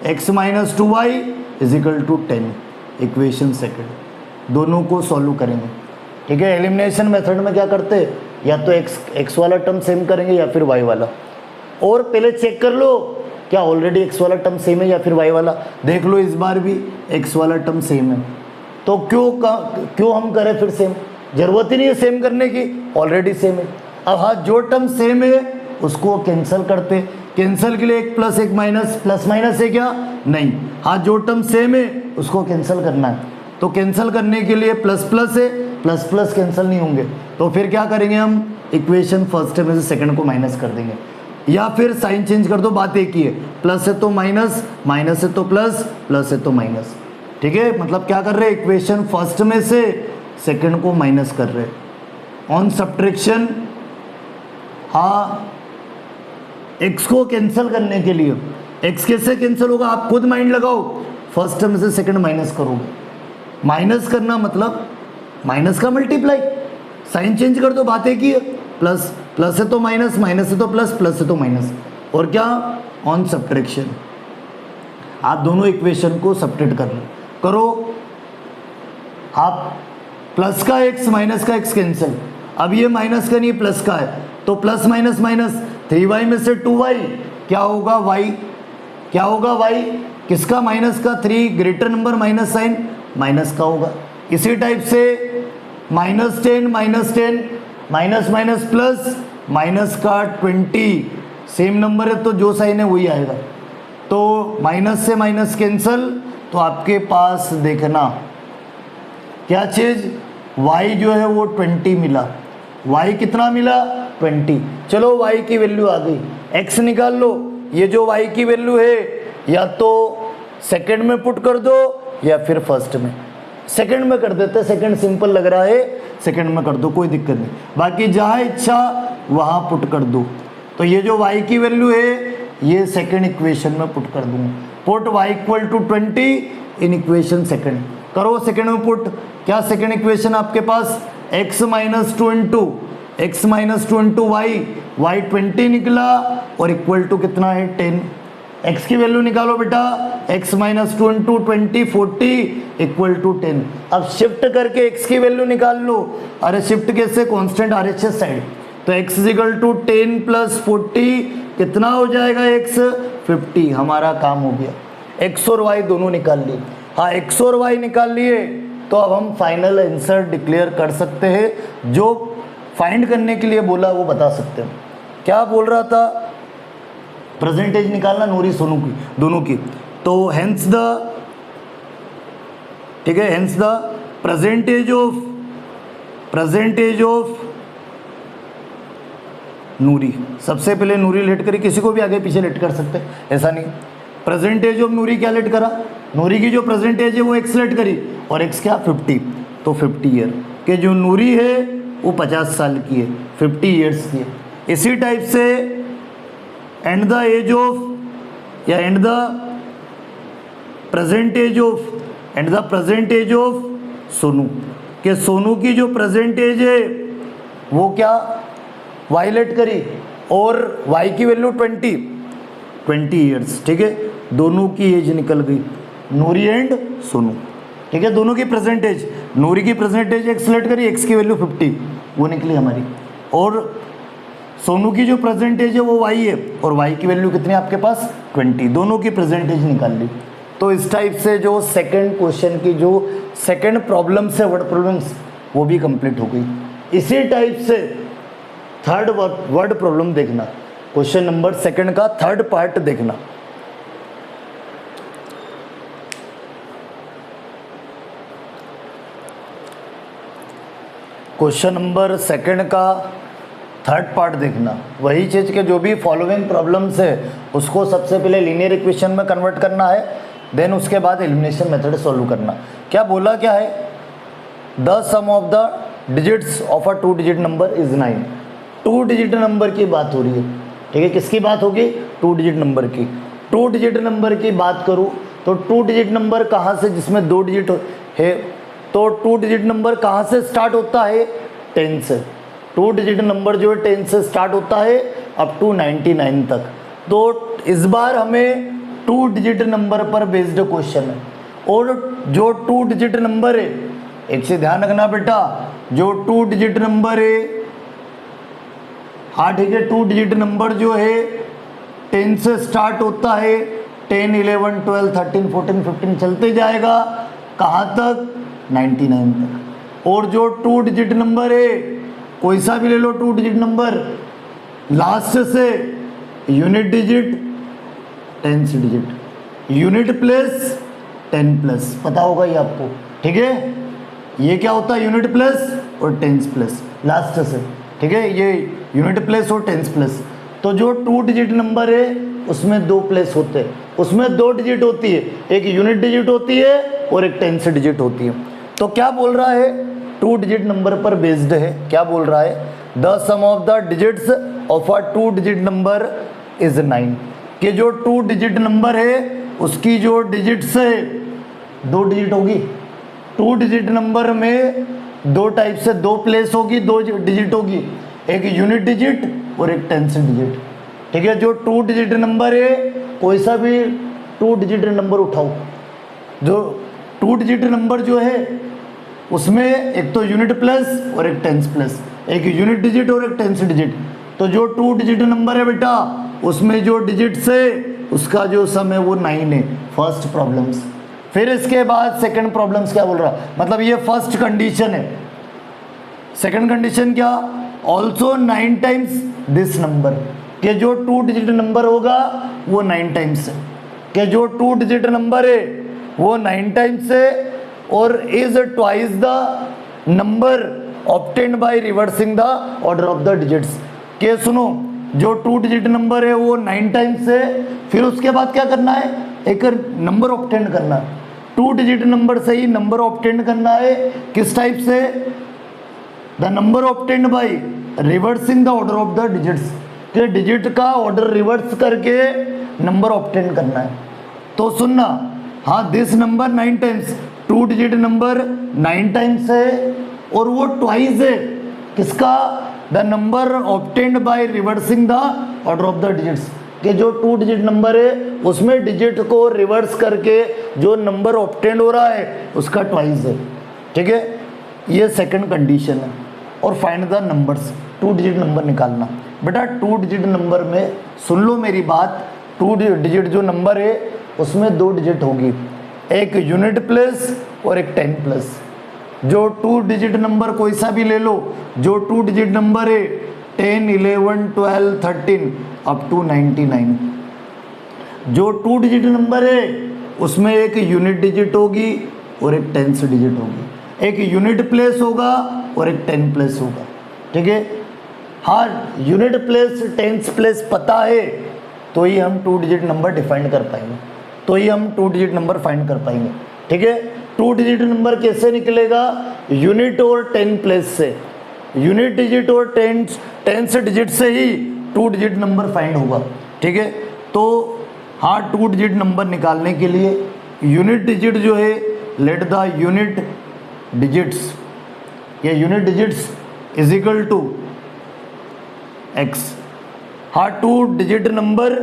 x minus 2y is equal to 10, equation second. दोनों को सॉल्व करेंगे, ठीक है। एलिमिनेशन मेथड में क्या करते हैं, या तो x वाला टर्म सेम करेंगे या फिर y वाला, और पहले चेक कर लो क्या ऑलरेडी x वाला टर्म सेम है या फिर y वाला। देख लो इस बार भी x वाला टर्म सेम है, तो क्यों हम करें फिर सेम, जरूरत ही नहीं है सेम करने की, ऑलरेडी सेम है। अब हाँ, जो टर्म सेम है उसको कैंसिल करते, कैंसिल के लिए 1 प्लस 1 माइनस, प्लस माइनस है क्या, नहीं, हाँ जो टर्म सेम है उसको कैंसिल करना है। तो कैंसिल करने के लिए प्लस प्लस है, प्लस प्लस कैंसिल नहीं होंगे, तो फिर क्या करेंगे हम, इक्वेशन फर्स्ट में से सेकंड को माइनस कर देंगे, या फिर साइन चेंज कर दो, बात एक ही है, प्लस है तो माइनस, माइनस है तो प्लस, प्लस है तो माइनस, ठीक है, मतलब क्या कर रहे हैं, इक्वेशन फर्स्ट में से सेकंड को माइनस कर रहे हैं ऑन सब्ट्रैक्शन। हाँ, एक्स को कैंसिल करने के लिए, एक्स कैसे कैंसिल होगा आप खुद माइंड लगाओ, फर्स्ट में से सेकंड माइनस करोगे। माइनस करना मतलब माइनस का मल्टीप्लाई, साइन चेंज कर दो, बात एक ही है। प्लस प्लस है तो माइनस, माइनस है तो प्लस, प्लस है तो माइनस, और क्या ऑन सब्ट्रैक्शन। आप दोनों इक्वेशन को सब्ट्रैक्ट करो, आप प्लस का एक्स माइनस का एक्स कैंसिल, अब ये माइनस का नहीं प्लस का है, तो प्लस माइनस माइनस, 3y में से 2y क्या होगा y, क्या होगा y, किसका माइनस का, 3 greater number minus sign minus का होगा। इसी टाइप से -10 -10 माइनस माइनस प्लस, माइनस का 20 सेम नंबर है तो जो साइन है वही आएगा, तो माइनस से माइनस कैंसल, तो आपके पास देखना क्या चीज़, y जो है वो 20 मिला, y कितना मिला 20। चलो y की वैल्यू आ गई, x निकाल लो। ये जो y की वैल्यू है या तो सेकंड में पुट कर दो या फिर फर्स्ट में, सेकंड में कर देते, सेकंड सिंपल लग रहा है, सेकंड में कर दो कोई दिक्कत नहीं, बाकी जहाँ इच्छा वहाँ पुट कर दो। तो ये जो y की वैल्यू है ये सेकंड इक्वेशन में पुट कर दूंगा, put y equal to 20 in equation second, करो सेकंड में पुट। क्या सेकंड इक्वेशन आपके पास, x minus 2 into y, y 20 निकला और इक्वल टू कितना है 10। x की वैल्यू निकालो बेटा, x minus 2 into 20 40 equal to 10। अब शिफ्ट करके x की वैल्यू निकाल लो, अरे शिफ्ट कैसे, कांस्टेंट RHS साइड, तो x is equal to 10 plus 40 कितना हो जाएगा, x 50। हमारा काम हो गया, x और y दोनों निकाल लिए। हाँ, x और y निकाल लिए तो अब हम फाइनल आंसर डिक्लेयर कर सकते हैं, जो फाइंड करने के लिए बोला वो बता सकते हैं। क्या बोल रहा था, परसेंटेज निकालना नूरी सोनू की दोनों की, तो हेंस द, ठीक है, हेंस द परसेंटेज ऑफ नूरी, सबसे पहले नूरी लेट करी, किसी को भी आगे पीछे लेट कर सकते, ऐसा नहीं। परसेंटेज ऑफ नूरी क्या लेट करा, नूरी की जो परसेंटेज है वो एक्स लेट करी, और एक्स क्या 50, तो 50 ईयर के जो नूरी है वो 50 साल की है, 50 ईयर्स की है। इसी टाइप से एंड द एज ऑफ, या and the present age of Sonu, के सोनू की जो प्रेजेंटेज है वो क्या वायलेट करी, और y की वैल्यू 20 ईयर्स, ठीक है, दोनों की एज निकल गई, नूरी एंड सोनू, ठीक है, दोनों की प्रेजेंटेज, नूरी की प्रेजेंटेज एक्स सेलेक्ट करी, एक्स की वैल्यू 50 वो निकली हमारी, और सोनू की जो प्रेजेंटेज है वो y है, और y की वैल्यू कितनी है आपके पास 20, दोनों की प्रेजेंटेज निकाल ली। तो इस टाइप से जो सेकंड क्वेश्चन की जो सेकंड प्रॉब्लम से वर्ड प्रॉब्लम्स वो भी कंप्लीट हो गई। इसी टाइप से थर्ड वर्ड प्रॉब्लम देखना, क्वेश्चन नंबर सेकंड का थर्ड पार्ट देखना। क्वेश्चन नंबर सेकंड का थर्ड पार्ट देखना, वही चीज़ के जो भी फॉलोइंग प्रॉब्लम्स है उसको सबसे पहले लीनियर इक्वेशन में कन्वर्ट करना है, देन उसके बाद एलिमिनेशन मेथड सॉल्व करना। क्या बोला क्या है, the sum of the digits of a 2 digit number is 9। 2 digit number की बात हो रही है, ठीक है, किसकी बात होगी, 2 डिजिट नंबर की। 2 डिजिट नंबर की बात करूँ तो 2 डिजिट नंबर कहाँ से, जिसमें 2 डिजिट है, तो 2 डिजिट नंबर कहाँ से स्टार्ट होता है, 10 से। 2 डिजिट नंबर जो है 10 से स्टार्ट होता है अप टू 99 तक। तो इस बार हमें 2 डिजिट नंबर पर बेस्ड क्वेश्चन है, और जो 2 डिजिट नंबर है, एक से ध्यान रखना बेटा, जो 2 डिजिट नंबर है, हाँ ठीक है, 2 डिजिट नंबर जो है 10 से स्टार्ट होता है, 10 11 12 13 14 15 चलते जाएगा कहाँ तक, 99 तक। और जो 2 डिजिट नंबर है, कोई सा भी ले लो 2 डिजिट नंबर, लास्ट से unit digit, 10th digit, unit plus 10 plus, पता होगा ये आपको, ठीक है, ये क्या होता है यूनिट प्लस और 10 प्लस लास्ट से, ठीक है, ये यूनिट प्लस और 10 प्लस। तो जो 2 डिजिट नंबर है उसमें 2 प्लेस होते हैं, उसमें 2 डिजिट होती है, एक यूनिट डिजिट होती है और एक 10 से डिजिट होती है। तो क्या बोल रहा है, 2 डिजिट नंबर पर बेस्ड है। क्या बोल रहा है, the sum of the digits of a 2 digit number is 9, कि जो 2 डिजिट नंबर है उसकी जो डिजिट्स है 2 डिजिट होगी। 2 डिजिट नंबर में 2 टाइप से 2 प्लेस होगी, 2 डिजिट होगी, एक यूनिट डिजिट और एक 10 से डिजिट। ठीक है, जो 2 डिजिट नंबर है कोई सा भी 2 डिजिट नंबर उठाओ, जो 2 डिजिट नंबर जो है उसमें एक तो यूनिट प्लस और एक 10 प्लस, एक यूनिट डिजिट और एक 10 डिजिट। तो जो 2 डिजिट नंबर है बेटा उसमें जो डिजिट्स है उसका जो सम है वो 9 है। First problems. फिर इसके बाद सेकंड प्रॉब्लम्स क्या बोल रहा, मतलब ये फर्स्ट कंडीशन है। सेकंड कंडीशन क्या, ऑल्सो 9 टाइम्स दिस नंबर, कि जो 2 डिजिट नंबर होगा वो 9 टाइम्स है, कि जो 2 डिजिट नंबर है वो 9 टाइम्स है और is twice the number obtained by reversing the order of the digits. के सुनो, जो 2 डिजिट नंबर है वो 9 टाइम्स है, फिर उसके बाद क्या करना है, एक नंबर ऑब्टेंड करना है। 2 डिजिट नंबर से ही नंबर ऑब्टेंड करना है, किस टाइप से, the number obtained by reversing the order of the digits, के डिजिट का ऑर्डर रिवर्स करके नंबर ऑब्टेन करना है। तो सुनना, हाँ this number 9 times, 2 digit number 9 times है और वो ट्वाइस है किसका, the number obtained by reversing the order of the digits, कि जो 2 डिजिट नंबर है उसमें डिजिट को रिवर्स करके जो नंबर ऑब्टेन्ड हो रहा है उसका ट्वाइस है। ठीक है, ये सेकंड कंडीशन है। और find the numbers, 2 digit number निकालना। बेटा 2 डिजिट नंबर में सुन लो मेरी बात, 2 डिजिट जो नंबर है उसमें 2 डिजिट होगी, एक यूनिट प्लस और एक 10 प्लस। जो 2 डिजिट नंबर कोई सा भी ले लो, जो 2 डिजिट नंबर है 10, 11, 12, 13 अप टू 99, जो 2 डिजिट नंबर है उसमें एक यूनिट डिजिट होगी और एक 10 डिजिट होगी, एक यूनिट प्लेस होगा और एक 10 प्लेस होगा। ठीक है, हाँ यूनिट प्लेस 10 प्लेस पता है तो ही हम 2 डिजिट नंबर डिफाइन कर पाएंगे, तो ही हम 2 डिजिट नंबर फाइंड कर पाएंगे। ठीक है, 2 डिजिट नंबर कैसे निकलेगा, यूनिट और 10 प्लेस से, यूनिट डिजिट और 10 डिजिट से ही 2 डिजिट नंबर फाइंड होगा। ठीक है, तो हाँ 2 डिजिट नंबर निकालने के लिए यूनिट डिजिट जो है, लेट द यूनिट डिजिट्स, या unit digits is equal to x। हाँ 2 digit number,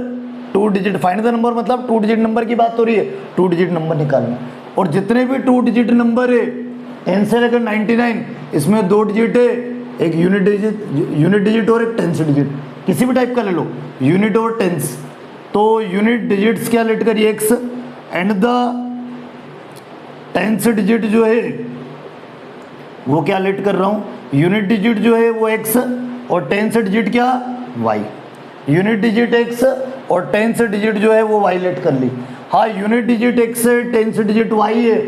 2 digit find the number, मतलब 2 डिजिट नंबर की बात हो रही है, 2 डिजिट नंबर निकालना। और जितने भी 2 डिजिट नंबर है 10 से लेकर 99, इसमें 2 डिजिट है, एक यूनिट डिजिट और एक 10 डिजिट, किसी भी टाइप का ले लो, यूनिट और 10। तो यूनिट डिजिट्स क्या लेट करिए x, एंड द 10 डिजिट जो है वो क्या लेट कर रहा हूँ, यूनिट डिजिट जो है वो x और 10 डिजिट क्या y, यूनिट डिजिट x और 10 डिजिट जो है वो y लेट कर ली। हाँ यूनिट डिजिट x है, 10 डिजिट y है,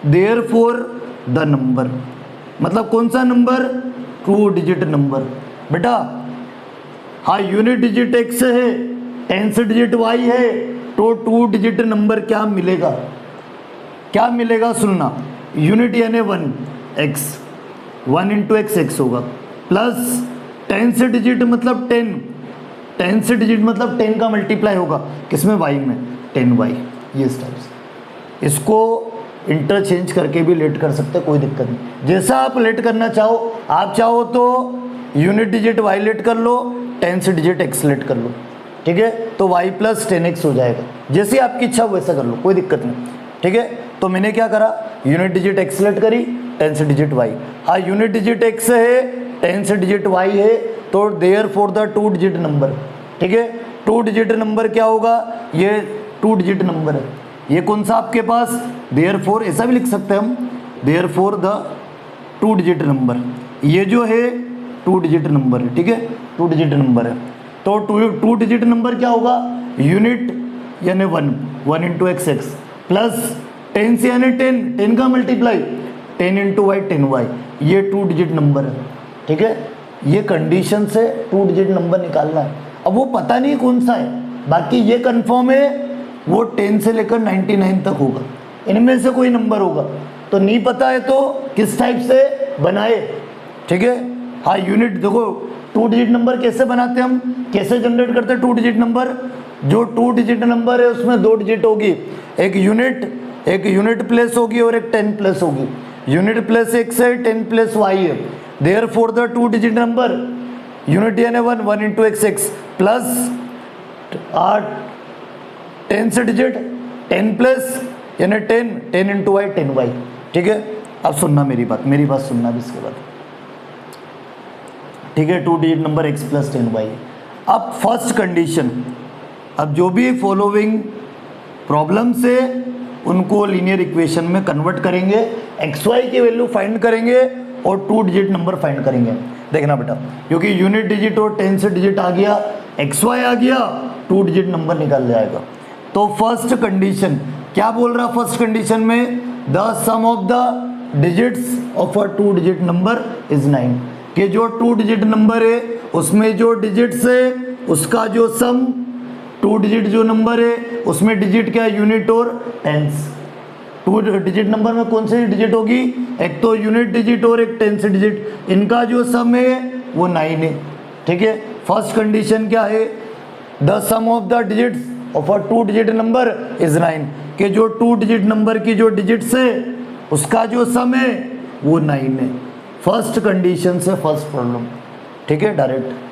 देयरफॉर द नंबर, मतलब कौन सा नंबर, 2 डिजिट नंबर। बेटा हाँ यूनिट डिजिट x है, 10 डिजिट y है, तो 2 डिजिट नंबर क्या मिलेगा, क्या मिलेगा सुनना, यूनिट यानी 1 x, 1 इंटू x होगा, प्लस 10 डिजिट मतलब 10 डिजिट मतलब 10 का मल्टीप्लाई होगा किसमें, y में, 10y। ये इस टाइप से इसको इंटरचेंज करके भी लेट कर सकते हैं, कोई दिक्कत नहीं, जैसा आप लेट करना चाहो। आप चाहो तो यूनिट डिजिट y लेट कर लो, 10 डिजिट x लेट कर लो। ठीक है, तो y प्लस 10x हो जाएगा, जैसे आपकी इच्छा वैसा कर लो, कोई दिक्कत नहीं। ठीक है, तो मैंने क्या करा, यूनिट डिजिट x लेट करी, 10 डिजिट y। हाँ यूनिट डिजिट x है, 10 डिजिट y है, तो देयरफॉर द 2 डिजिट नंबर। ठीक है, 2 डिजिट नंबर क्या होगा, ये 2 डिजिट नंबर है, ये कौन सा आपके पास, देयरफॉर, ऐसा भी लिख सकते हैं हम, देयरफॉर द 2 डिजिट नंबर, ये जो है 2 डिजिट नंबर है। ठीक है, 2 डिजिट नंबर है, तो 2 डिजिट नंबर क्या होगा, यूनिट यानी 1 इंटू x प्लस 10 से यानी 10 का मल्टीप्लाई, 10 इंटू वाई 10y, ये 2 डिजिट नंबर है। ठीक है, ये कंडीशन से 2 डिजिट नंबर निकालना है। अब वो पता नहीं कौन सा है, बाकी ये कंफर्म है वो 10 से लेकर 99 तक होगा, इनमें से कोई नंबर होगा। तो नहीं पता है तो किस टाइप से बनाए, ठीक है। हाँ यूनिट देखो, 2 डिजिट नंबर कैसे बनाते हैं हम, कैसे जनरेट करते हैं 2 डिजिट नंबर। जो 2 डिजिट नंबर है उसमें 2 डिजिट होगी, एक यूनिट प्लेस होगी और एक 10 प्लेस होगी। यूनिट प्लेस x है, 10 प्लेस y है। Therefore the 2 digit number unit यानी 1 इंटू x प्लस 10 से डिजिट 10 प्लस यानी 10 इंटू y 10y, ठीक है। अब सुनना मेरी बात सुनना भी इसके बाद, ठीक है। 2 digit number x plus 10y। अब फर्स्ट कंडीशन, अब जो भी फॉलोइंग प्रॉब्लम से उनको लीनियर इक्वेशन में कन्वर्ट करेंगे, xy की वैल्यू फाइंड करेंगे और 2 डिजिट नंबर फाइंड करेंगे। देखना बेटा, क्योंकि यूनिट डिजिट और 10 से डिजिट आ गया, xy आ गया, 2 डिजिट नंबर निकाल जाएगा। तो फर्स्ट कंडीशन क्या बोल रहा, फर्स्ट कंडीशन में the sum of the digits of a 2 digit number is 9, कि जो 2 डिजिट नंबर है उसमें जो डिजिट्स है उसका जो सम, 2 डिजिट जो नंबर है उसमें डिजिट क्या है, यूनिट और टेंस। 2 डिजिट नंबर में कौन सी डिजिट होगी, एक तो यूनिट डिजिट और एक टेंस डिजिट, इनका जो सम है वो 9 है, ठीक है। फर्स्ट कंडीशन क्या है, the sum of the digits of a 2 digit number is 9, कि जो 2 डिजिट नंबर की जो डिजिट्स है उसका जो सम है वो 9 है। फर्स्ट कंडीशन से फर्स्ट प्रॉब्लम, ठीक है। डायरेक्ट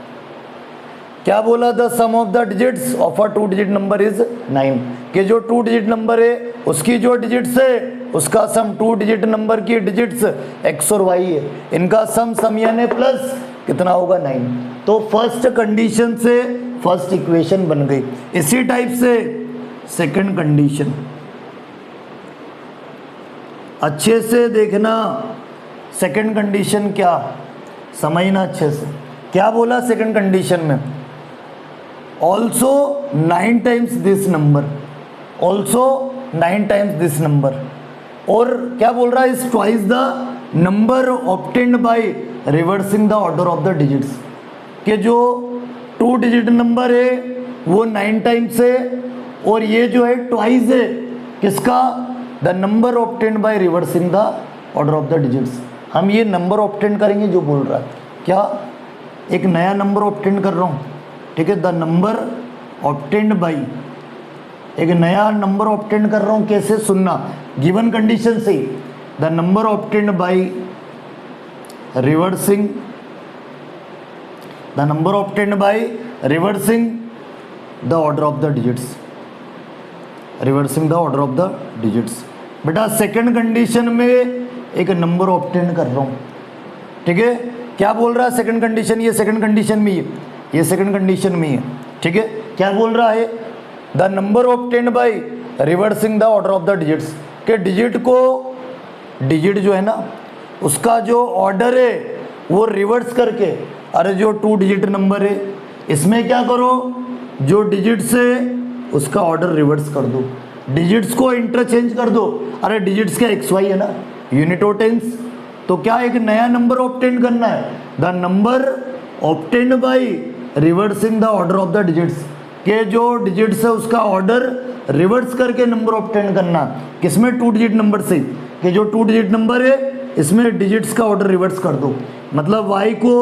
क्या बोला, the sum of the digits of a 2 digit number is 9, कि जो 2 डिजिट नंबर है उसकी जो डिजिट्स है उसका सम 2 डिजिट नंबर की डिजिट्स x और y है, इनका सम यानी प्लस कितना होगा 9। तो फर्स्ट कंडीशन से फर्स्ट इक्वेशन बन गई। इसी टाइप से सेकंड कंडीशन, अच्छे से देखना सेकंड कंडीशन क्या, समझना अच्छे से। क्या बोला सेकंड कंडीशन में, also 9 times this number, also 9 times this number, और क्या बोल रहा है, is twice the number obtained by reversing the order of the digits, कि जो 2 डिजिट नंबर है वो 9 टाइम्स है और ये जो है ट्वाइस है किसका, the number obtained by reversing the order of the digits. हम ये नंबर ऑब्टेन करेंगे जो बोल रहा है, क्या एक नया नंबर ऑब्टेन कर रहा हूँ, ठीक है। द नंबर ऑब्टेन्ड बाई, एक नया नंबर ऑब्टेन कर रहा हूँ, कैसे सुनना, गिवन कंडीशन से, the number obtained by reversing, the number obtained by reversing the order of the digits, reversing the order of the digits. बेटा सेकंड कंडीशन में एक नंबर ऑब्टेन कर रहा हूँ, ठीक है। क्या बोल रहा है सेकंड कंडीशन, ये सेकंड कंडीशन में ही, ये सेकंड कंडीशन में है, ठीक है। क्या बोल रहा है, the number obtained by reversing the order of the digits, के डिजिट को, डिजिट जो है ना उसका जो ऑर्डर है वो रिवर्स करके, अरे जो 2 डिजिट नंबर है इसमें क्या करो, जो डिजिट्स है उसका ऑर्डर रिवर्स कर दो, डिजिट्स को इंटरचेंज कर दो। अरे डिजिट्स क्या XY है ना, यूनिट और टेंस, तो क्या एक नया नंबर ऑब्टेन करना है, the number obtained by reversing the order of the digits, के जो डिजिट्स है उसका ऑर्डर रिवर्स करके नंबर ऑब्टेन करना, किसमें 2 डिजिट नंबर से, कि जो 2 डिजिट नंबर है इसमें डिजिट्स का ऑर्डर रिवर्स कर दो, मतलब y को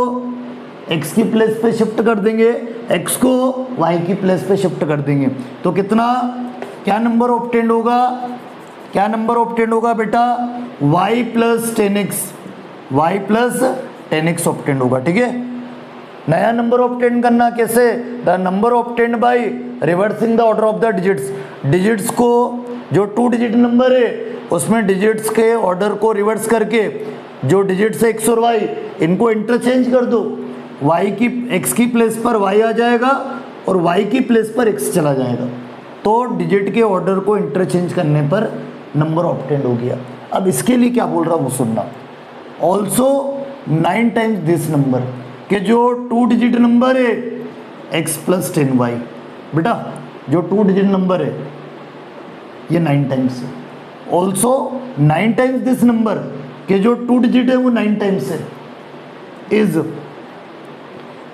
x की प्लेस पे शिफ्ट कर देंगे, x को y की प्लेस पे शिफ्ट कर देंगे, तो कितना, क्या नंबर ऑब्टेन्ड होगा, क्या नंबर ऑब्टेन्ड होगा बेटा, y plus 10x, y plus 10x obtained होगा, ठीक है। नया नंबर ऑब्टेन करना कैसे, the number obtained by reversing the order of the digits, digits को, जो 2 डिजिट नंबर है उसमें डिजिट्स के ऑर्डर को रिवर्स करके जो डिजिट्स है x और y इनको इंटरचेंज कर दो, y की x की प्लेस पर y आ जाएगा और y की प्लेस पर x चला जाएगा, तो डिजिट के ऑर्डर को इंटरचेंज करने पर नंबर ऑब्टेन्ड हो गया। अब इसके लिए क्या बोल रहा हूँ वो सुनना, ऑल्सो 9 टाइम्स दिस नंबर, कि जो 2 डिजिट नंबर है x प्लस 10y, बेटा जो 2 डिजिट नंबर है ये 9 टाइम्स है, ऑल्सो 9 टाइम्स दिस नंबर, कि जो 2 डिजिट है वो 9 टाइम्स है,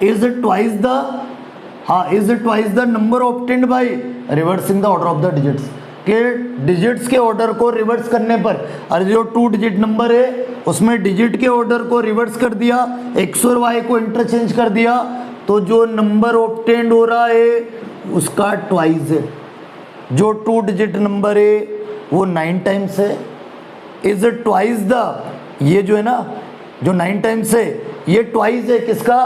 इज ट्वाइस द, हाँ is twice the number obtained by reversing the order of the digits, कि डिजिट्स के ऑर्डर को रिवर्स करने पर, और जो 2 डिजिट नंबर है उसमें डिजिट के ऑर्डर को रिवर्स कर दिया, एक्स और वाई को इंटरचेंज कर दिया, तो जो नंबर ऑब्टेंड हो रहा है उसका ट्वाइस है। जो 2 डिजिट नंबर है वो 9 टाइम्स है, इज ट्वाइस द, ये जो है ना जो 9 टाइम्स है ये ट्वाइस है किसका,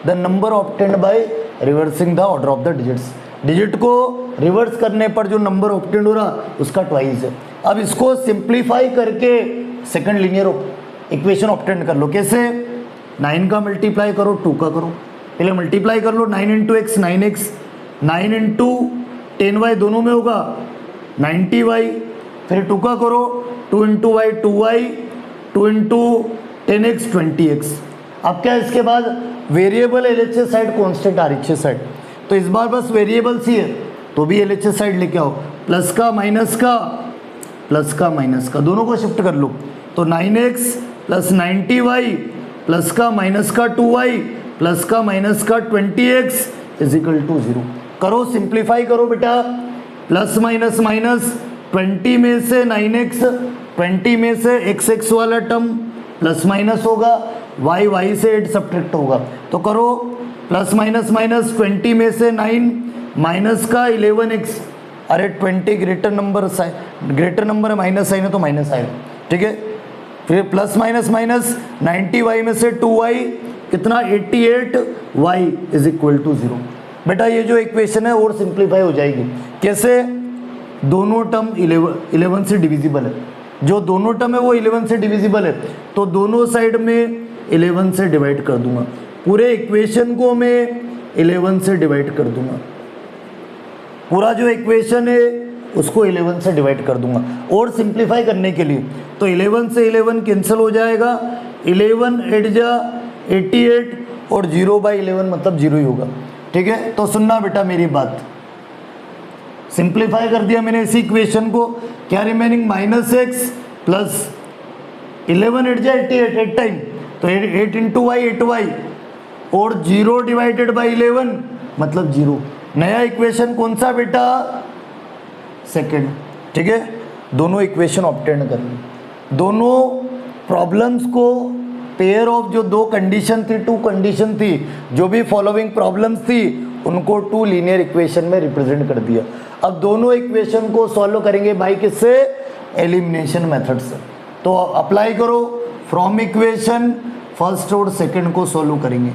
the number obtained by reversing the order of the digits. Digit को रिवर्स करने पर जो नंबर ऑब्टेंड हो रहा उसका ट्वाइस है। अब इसको सिंप्लीफाई करके सेकंड लीनियर इक्वेशन ऑब्टेंड कर लो। कैसे, 9 का मल्टीप्लाई करो 2 का करो, पहले मल्टीप्लाई कर लो, 9 into x 9x, 9 into 10y दोनों में होगा 90y, फिर 2 का करो, 2 into Y 2y, 2 into 10x 20x। अब क्या इसके बाद variable LHS side constant RHS side, तो इस बार बस वेरिएबल्स ही है तो भी LHS साइड लेके आओ, प्लस का माइनस का, प्लस का माइनस का दोनों को शिफ्ट कर लो, तो 9x प्लस 90y प्लस का माइनस का 2y प्लस का माइनस का 20x इज इक्वल टू 0। करो सिंप्लीफाई करो बेटा, प्लस माइनस माइनस, 20 में से 9x, 20 में से x वाला टर्म प्लस माइनस होगा, y से 8 सब्ट्रैक्ट होगा, तो करो प्लस माइनस माइनस, 20 में से 9 माइनस का 11x, अरे 20 ग्रेटर नंबर है, माइनस साइन है तो माइनस आएगा, ठीक है। फिर प्लस माइनस माइनस, 90y में से 2y कितना 88y इज इक्वल टू 0। बेटा ये जो इक्वेशन है और सिंप्लीफाई हो जाएगी। कैसे, दोनों टर्म 11 से डिविजिबल है, जो दोनों टर्म है वो 11 से डिविजिबल है, तो दोनों साइड में 11 से डिवाइड कर दूंगा, पूरे इक्वेशन को मैं 11 से डिवाइड कर दूंगा, पूरा जो इक्वेशन है उसको 11 से डिवाइड कर दूंगा। और सिंप्लीफाई करने के लिए तो 11 से 11 कैंसिल हो जाएगा, 11 8 जा 88 और 0/11 मतलब 0 ही होगा, ठीक है। तो सुनना बेटा मेरी बात, सिंप्लीफाई कर दिया मैंने इसी इक्वेशन को, क्या रिमेनिंग -x प्लस 11 8 जा 88 8 टाइम, तो 8 इंटू वाई 8y और 0 डिवाइडेड बाई 11 मतलब 0। नया इक्वेशन कौन सा बेटा, सेकंड, ठीक है। दोनों इक्वेशन ऑब्टेन कर ली, दोनों प्रॉब्लम्स को पेयर ऑफ जो 2 कंडीशन थी, 2 कंडीशन थी, जो भी फॉलोइंग प्रॉब्लम्स थी उनको 2 लीनियर इक्वेशन में रिप्रेजेंट कर दिया। अब दोनों इक्वेशन को सॉल्व करेंगे बाई किससे, एलिमिनेशन मेथड से। तो अप्लाई करो, फ्रॉम इक्वेशन फर्स्ट और सेकंड को सॉल्व करेंगे,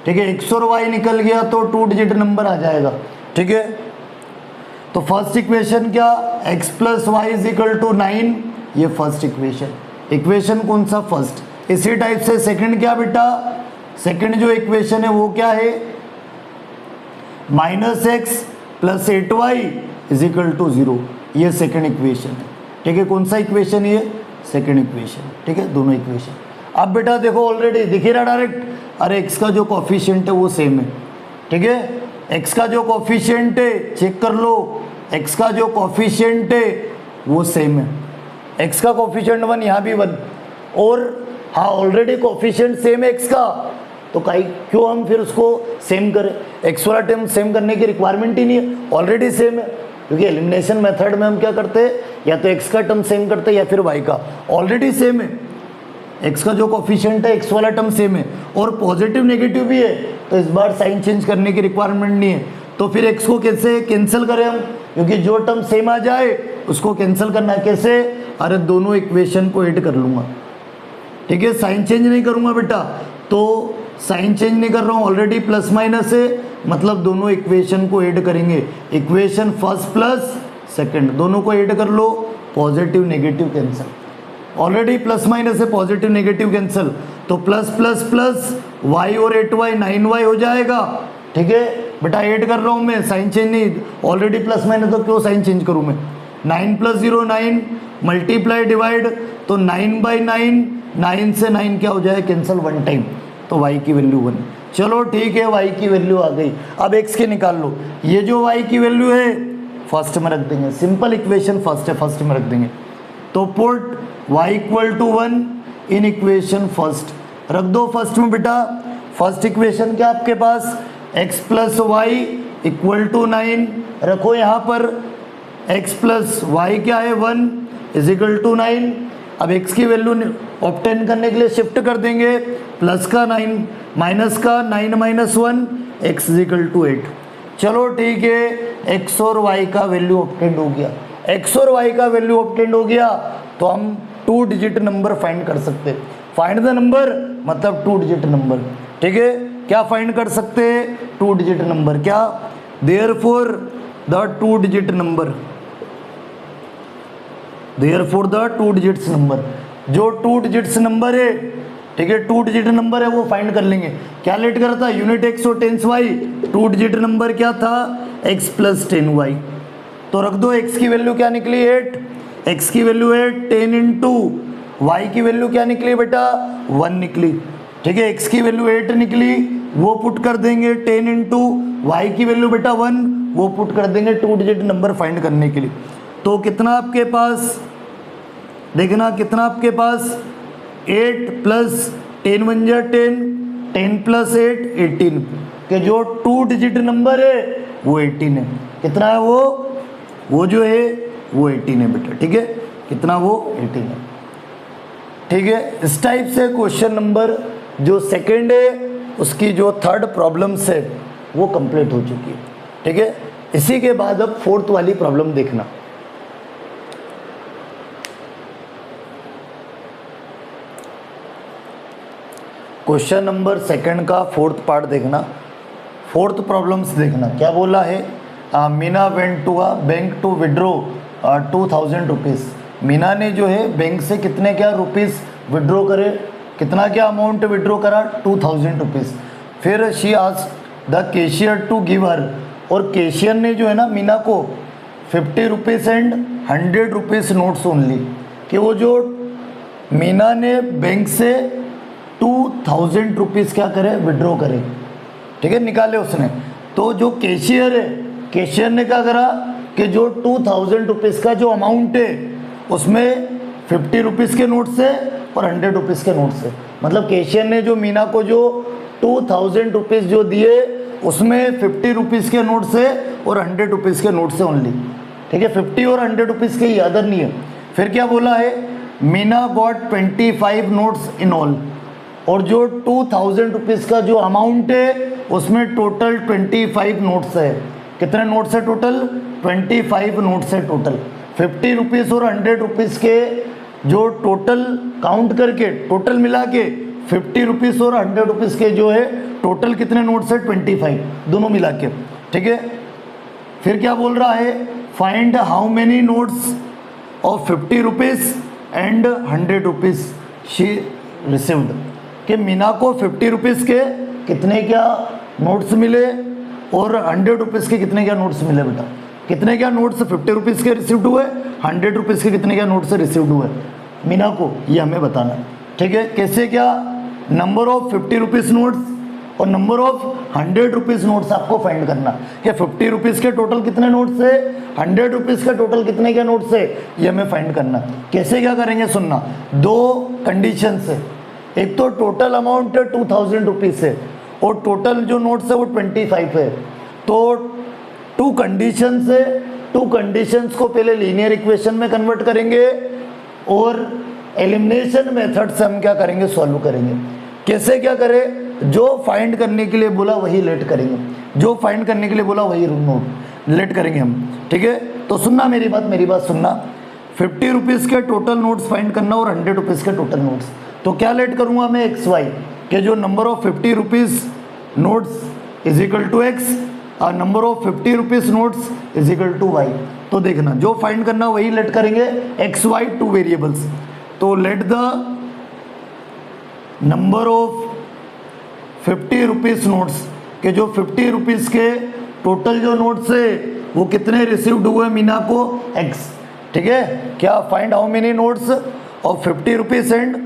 ठीक है। x और y निकल गया तो 2 डिजिट नंबर आ जाएगा, ठीक है। तो फर्स्ट इक्वेशन क्या, x plus y is equal to 9, ये फर्स्ट इक्वेशन कौन सा, फर्स्ट। इसी टाइप से सेकंड क्या बेटा, सेकंड जो इक्वेशन है वो क्या है, -x plus 8y is equal to 0, ये सेकंड इक्वेशन है, ठीक है। कौन सा इक्वेशन, ये सेकंड इक्वेशन, ठीक है। दोनों इक्वेशन अब बेटा देखो ऑलरेडी दिख ही रहा डायरेक्ट, अरे x का जो कोफिशिएंट है वो सेम है, ठीक है। x का जो कोफिशिएंट है चेक कर लो, x का जो कोफिशिएंट है वो सेम है, x का कोफिशिएंट 1, यहाँ भी 1, और हाँ ऑलरेडी कोफिशिएंट सेम है x का, तो क्यों हम फिर उसको सेम करें, x वाला टर्म सेम करने की रिक्वायरमेंट ही नहीं है, ऑलरेडी सेम है। क्योंकि एलिमिनेशन मेथड में हम क्या करते हैं, या तो x का टर्म सेम करते हैं या फिर y का, ऑलरेडी सेम है। x का जो कोफिशिएंट है x वाला टर्म सेम है और पॉजिटिव नेगेटिव भी है, तो इस बार साइन चेंज करने की रिक्वायरमेंट नहीं है। तो फिर x को कैसे कैंसिल करें हम, क्योंकि जो टर्म सेम आ जाए उसको कैंसिल करना है। कैसे, अरे दोनों इक्वेशन को ऐड कर लूँगा, ठीक है। साइन चेंज नहीं करूँगा बेटा, तो साइन चेंज नहीं कर रहा हूँ, ऑलरेडी प्लस माइनस है, मतलब दोनों इक्वेशन को ऐड करेंगे, इक्वेशन फर्स्ट प्लस सेकंड दोनों को ऐड कर लो, positive negative cancel, already plus minus है, पॉजिटिव नेगेटिव कैंसिल, तो प्लस प्लस प्लस y और 8y 9y हो जाएगा, ठीक है बेटा। ऐड कर रहा हूँ मैं, साइन चेंज नहीं, ऑलरेडी प्लस माइनस तो क्यों साइन चेंज करूँ मैं। 9 + 0 9, मल्टीप्लाई डिवाइड, तो 9/9, 9 से 9 क्या हो जाए कैंसिल 1 टाइम, तो y की वैल्यू 1। चलो ठीक है, y की वैल्यू आ गई। अब x की निकाल लो, ये जो y की वैल्यू है फर्स्ट में रख देंगे, सिंपल इक्वेशन फर्स्ट है, फर्स्ट में रख देंगे, तो put y = 1 in equation first, रख दो फर्स्ट में बेटा। फर्स्ट इक्वेशन क्या आपके पास, x + y = 9, रखो यहाँ पर x प्लस वाई क्या है 1 इज इक्वल टू 9। अब x की वैल्यू ऑब्टेन करने के लिए शिफ्ट कर देंगे, प्लस का 9 माइनस का 9 minus 1 x is equal to 8। चलो ठीक है, x और y का वैल्यू ऑब्टेन हो गया, x और y का वैल्यू ऑब्टेन हो गया तो हम 2 डिजिट नंबर फाइंड कर सकते। फाइंड द नंबर मतलब 2 डिजिट नंबर, ठीक है। क्या फाइंड कर सकते हैं? 2 डिजिट नंबर। क्या? Therefore the 2 digit number, therefore the 2 digits number, जो 2 डिजिट्स नंबर है, ठीक है, 2 डिजिट नंबर है वो फाइंड कर लेंगे। क्या लेट करा था? यूनिट x और टेंस y। 2 डिजिट नंबर क्या था? x plus 10y। तो रख दो, x की वैल्यू क्या निकली 8, x की वैल्यू है 10 इंटू y की वैल्यू क्या निकली बेटा 1 निकली, ठीक है। x की वैल्यू 8 निकली, वो पुट कर देंगे 10 इंटू y की वैल्यू बेटा 1, वो पुट कर देंगे 2 डिजिट नंबर फाइंड करने के लिए। तो कितना आपके पास, देखना कितना आपके पास 8 प्लस 10 1 जा 10, 10 प्लस 8 18 के जो 2 डिजिट नंबर है वो 18 है। कितना है वो जो है वो 18 है बेटा, ठीक है। कितना? वो 18 है, ठीक है। इस टाइप से क्वेश्चन नंबर जो सेकंड है उसकी जो थर्ड प्रॉब्लम्स है वो कंप्लीट हो चुकी है, ठीक है। इसी के बाद अब फोर्थ वाली प्रॉब्लम देखना। क्वेश्चन नंबर सेकंड का फोर्थ पार्ट देखना, फोर्थ प्रॉब्लम्स देखना। क्या बोला है? Meena went to a bank to withdraw 2000 rupees. Meena ने जो है बैंक से कितने क्या रुपीज़ विड्रॉ करे, कितना क्या अमाउंट विड्रॉ करा 2000 रुपीज़। फिर she asked the cashier to give her, और कैशियर ने जो है ना मीना को 50 rupees and 100 rupees notes only, कि वो जो मीना ने बैंक से 2000 रुपीज़ क्या करे विड्रॉ करे, ठीक है, निकाले उसने। तो जो कैशियर है, कैशियर ने क्या करा कि जो 2000 रुपीज़ का जो अमाउंट है उसमें 50 रुपीज़ के नोट से और 100 रुपीज़ के नोट से, मतलब कैशियर ने जो मीना को जो 2000 रुपीज़ जो दिए उसमें 50 रुपीज़ के नोट से और 100 रुपीज़ के नोट से ओनली, ठीक है। 50 और 100 रुपीज़ के अदर नहीं है। फिर क्या बोला है? Meena got 25 notes in all, और जो 2000 रुपीज़ का जो अमाउंट है उसमें टोटल 25 नोट्स है। कितने नोट्स है टोटल? 25 नोट्स है टोटल। 50 रुपीज़ और 100 रुपीज़ के जो टोटल काउंट करके टोटल मिला के 50 रुपीज़ और 100 रुपीज़ के जो है टोटल कितने नोट्स है 25, दोनों मिला के, ठीक है। फिर क्या बोल रहा है? Find how many notes of 50 rupees and 100 rupees she received, कि मीना को 50 रुपीज़ के कितने क्या नोट्स मिले और 100 रुपीज़ के कितने क्या नोट्स मिले बेटा। कितने क्या नोट्स 50 रुपीज़ के रिसीव्ड हुए, 100 रुपीज़ के कितने क्या नोट्स रिसीव्ड हुए मीना को, ये हमें बताना है, ठीक है। कैसे? क्या? नंबर ऑफ 50 रुपीज़ नोट्स और नंबर ऑफ 100 रुपीज़ नोट्स आपको फाइंड करना, कि 50 रुपीज़ के टोटल कितने नोट्स है, 100 रुपीज़ का टोटल कितने क्या नोट्स है, ये हमें फाइंड करना। कैसे क्या करेंगे? सुनना, दो कंडीशंस है। एक तो टोटल अमाउंट 2000 रुपीज़ है और टोटल जो नोट्स है वो 25 है। तो 2 कंडीशंस है, 2 कंडीशंस को पहले लीनियर इक्वेशन में कन्वर्ट करेंगे और एलिमिनेशन मेथड से हम क्या करेंगे? सॉल्व करेंगे। कैसे क्या करें? जो फाइंड करने के लिए बोला वही लेट करेंगे, जो फाइंड करने के लिए बोला वही नोट लेट करेंगे हम, ठीक है। तो सुनना मेरी बात सुनना। 50 रुपीज़ के टोटल नोट्स फाइंड करना और 100 रुपीज़ के टोटल नोट्स। तो क्या लेट करूँगा मैं? एक्स वाई, के जो number of 50 rupees notes is equal to x और number of 50 rupees notes is equal to y. तो देखना, जो फाइंड करना वही लेट करेंगे, एक्स वाई 2 वेरिएबल्स। तो let the number of 50 rupees notes, के जो 50 रुपीज़ के टोटल जो नोट्स है वो कितने रिसीव्ड हुए मीना को? एक्स, ठीक है। क्या? Find how many notes of 50 rupees and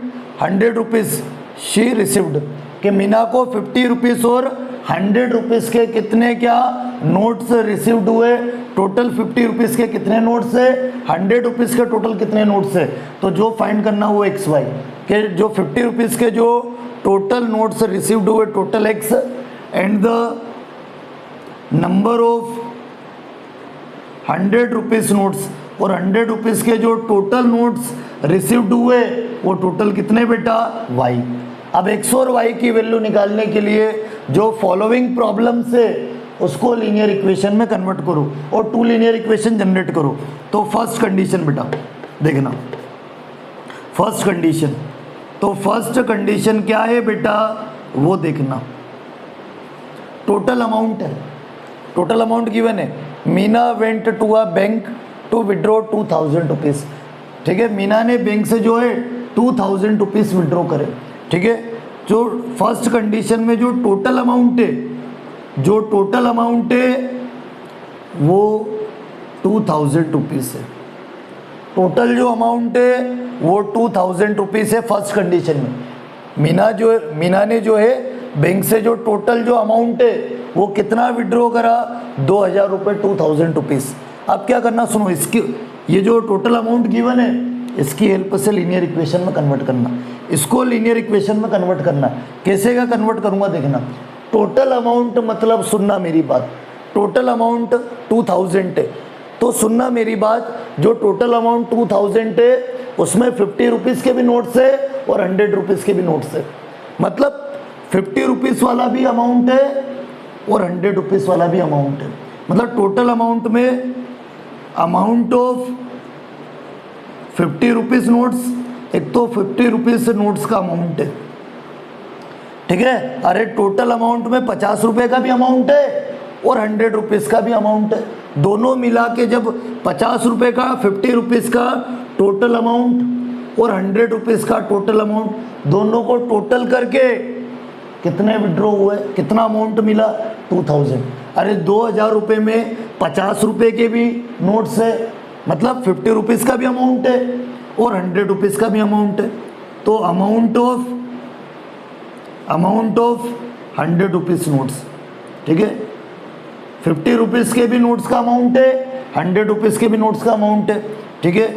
100 rupees she received, कि मीना को 50 रुपीज़ और 100 रुपीज़ के कितने क्या नोट्स रिसीव्ड हुए, टोटल 50 रुपीज़ के कितने नोट्स है, 100 रुपीज़ के टोटल कितने नोट्स है। तो जो फाइंड करना वो एक्स वाई, के जो 50 रुपीज़ के जो टोटल नोट्स रिसीव्ड हुए total x and the number of 100 rupees notes, और 100 रुपीज़ के जो टोटल नोट्स रिसीव्ड हुए वो टोटल कितने बेटा y। अब x और y की वैल्यू निकालने के लिए जो फॉलोइंग प्रॉब्लम से उसको लीनियर इक्वेशन में कन्वर्ट करो और 2 लीनियर इक्वेशन जनरेट करो। तो फर्स्ट कंडीशन बेटा देखना, फर्स्ट कंडीशन, तो फर्स्ट कंडीशन क्या है बेटा वो देखना, टोटल अमाउंट है, टोटल अमाउंट गिवन है। Meena went to a bank to withdraw 2000 rupees, ठीक है। मीना ने बैंक से जो है 2000 रुपीज़ विड्रॉ करे, ठीक है। जो फर्स्ट कंडीशन में जो टोटल अमाउंट है, जो टोटल अमाउंट है वो 2000 रुपीज़ है, टोटल जो अमाउंट है वो 2000 रुपीज़ है फर्स्ट कंडीशन में। मीना ने जो है बैंक से जो टोटल जो अमाउंट है वो कितना विड्रॉ करा 2000 रुपये, 2000 रुपीज़। अब क्या करना सुनो, इसकी ये जो टोटल अमाउंट गिवन है इसकी हेल्प से लीनियर इक्वेशन में कन्वर्ट करना, इसको लीनियर इक्वेशन में कन्वर्ट करना। कैसे का कन्वर्ट करूँगा देखना, टोटल अमाउंट मतलब सुनना मेरी बात, टोटल अमाउंट 2000 है, तो सुनना मेरी बात, जो टोटल अमाउंट 2000 है उसमें 50 रुपीज़ के भी नोट्स है और 100 रुपीज़ के भी नोट्स है, मतलब 50 रुपीज़ वाला भी अमाउंट है और 100 रुपीज़ वाला भी अमाउंट है। मतलब टोटल अमाउंट में अमाउंट ऑफ 50 रुपीज़ नोट्स, एक तो 50 रुपीज़ नोट्स का अमाउंट है, ठीक है। अरे टोटल अमाउंट में 50 रुपये का भी अमाउंट है और 100 रुपीज़ का भी अमाउंट है, दोनों मिला के जब 50 रुपये का 50 रुपीज़ का टोटल अमाउंट और 100 रुपीज़ का टोटल अमाउंट दोनों को टोटल करके कितने विड्रॉ हुए, कितना अमाउंट मिला 2000। अरे 2000 रुपये में 50 रुपये के भी नोट्स है, मतलब 50 रुपीज़ का भी अमाउंट है और 100 रुपीज़ का भी अमाउंट है, तो अमाउंट ऑफ 100 रुपीज़ नोट्स, ठीक है। 50 रुपीज़ के भी नोट्स का अमाउंट है, 100 रुपीज़ के भी नोट्स का अमाउंट है, ठीक है।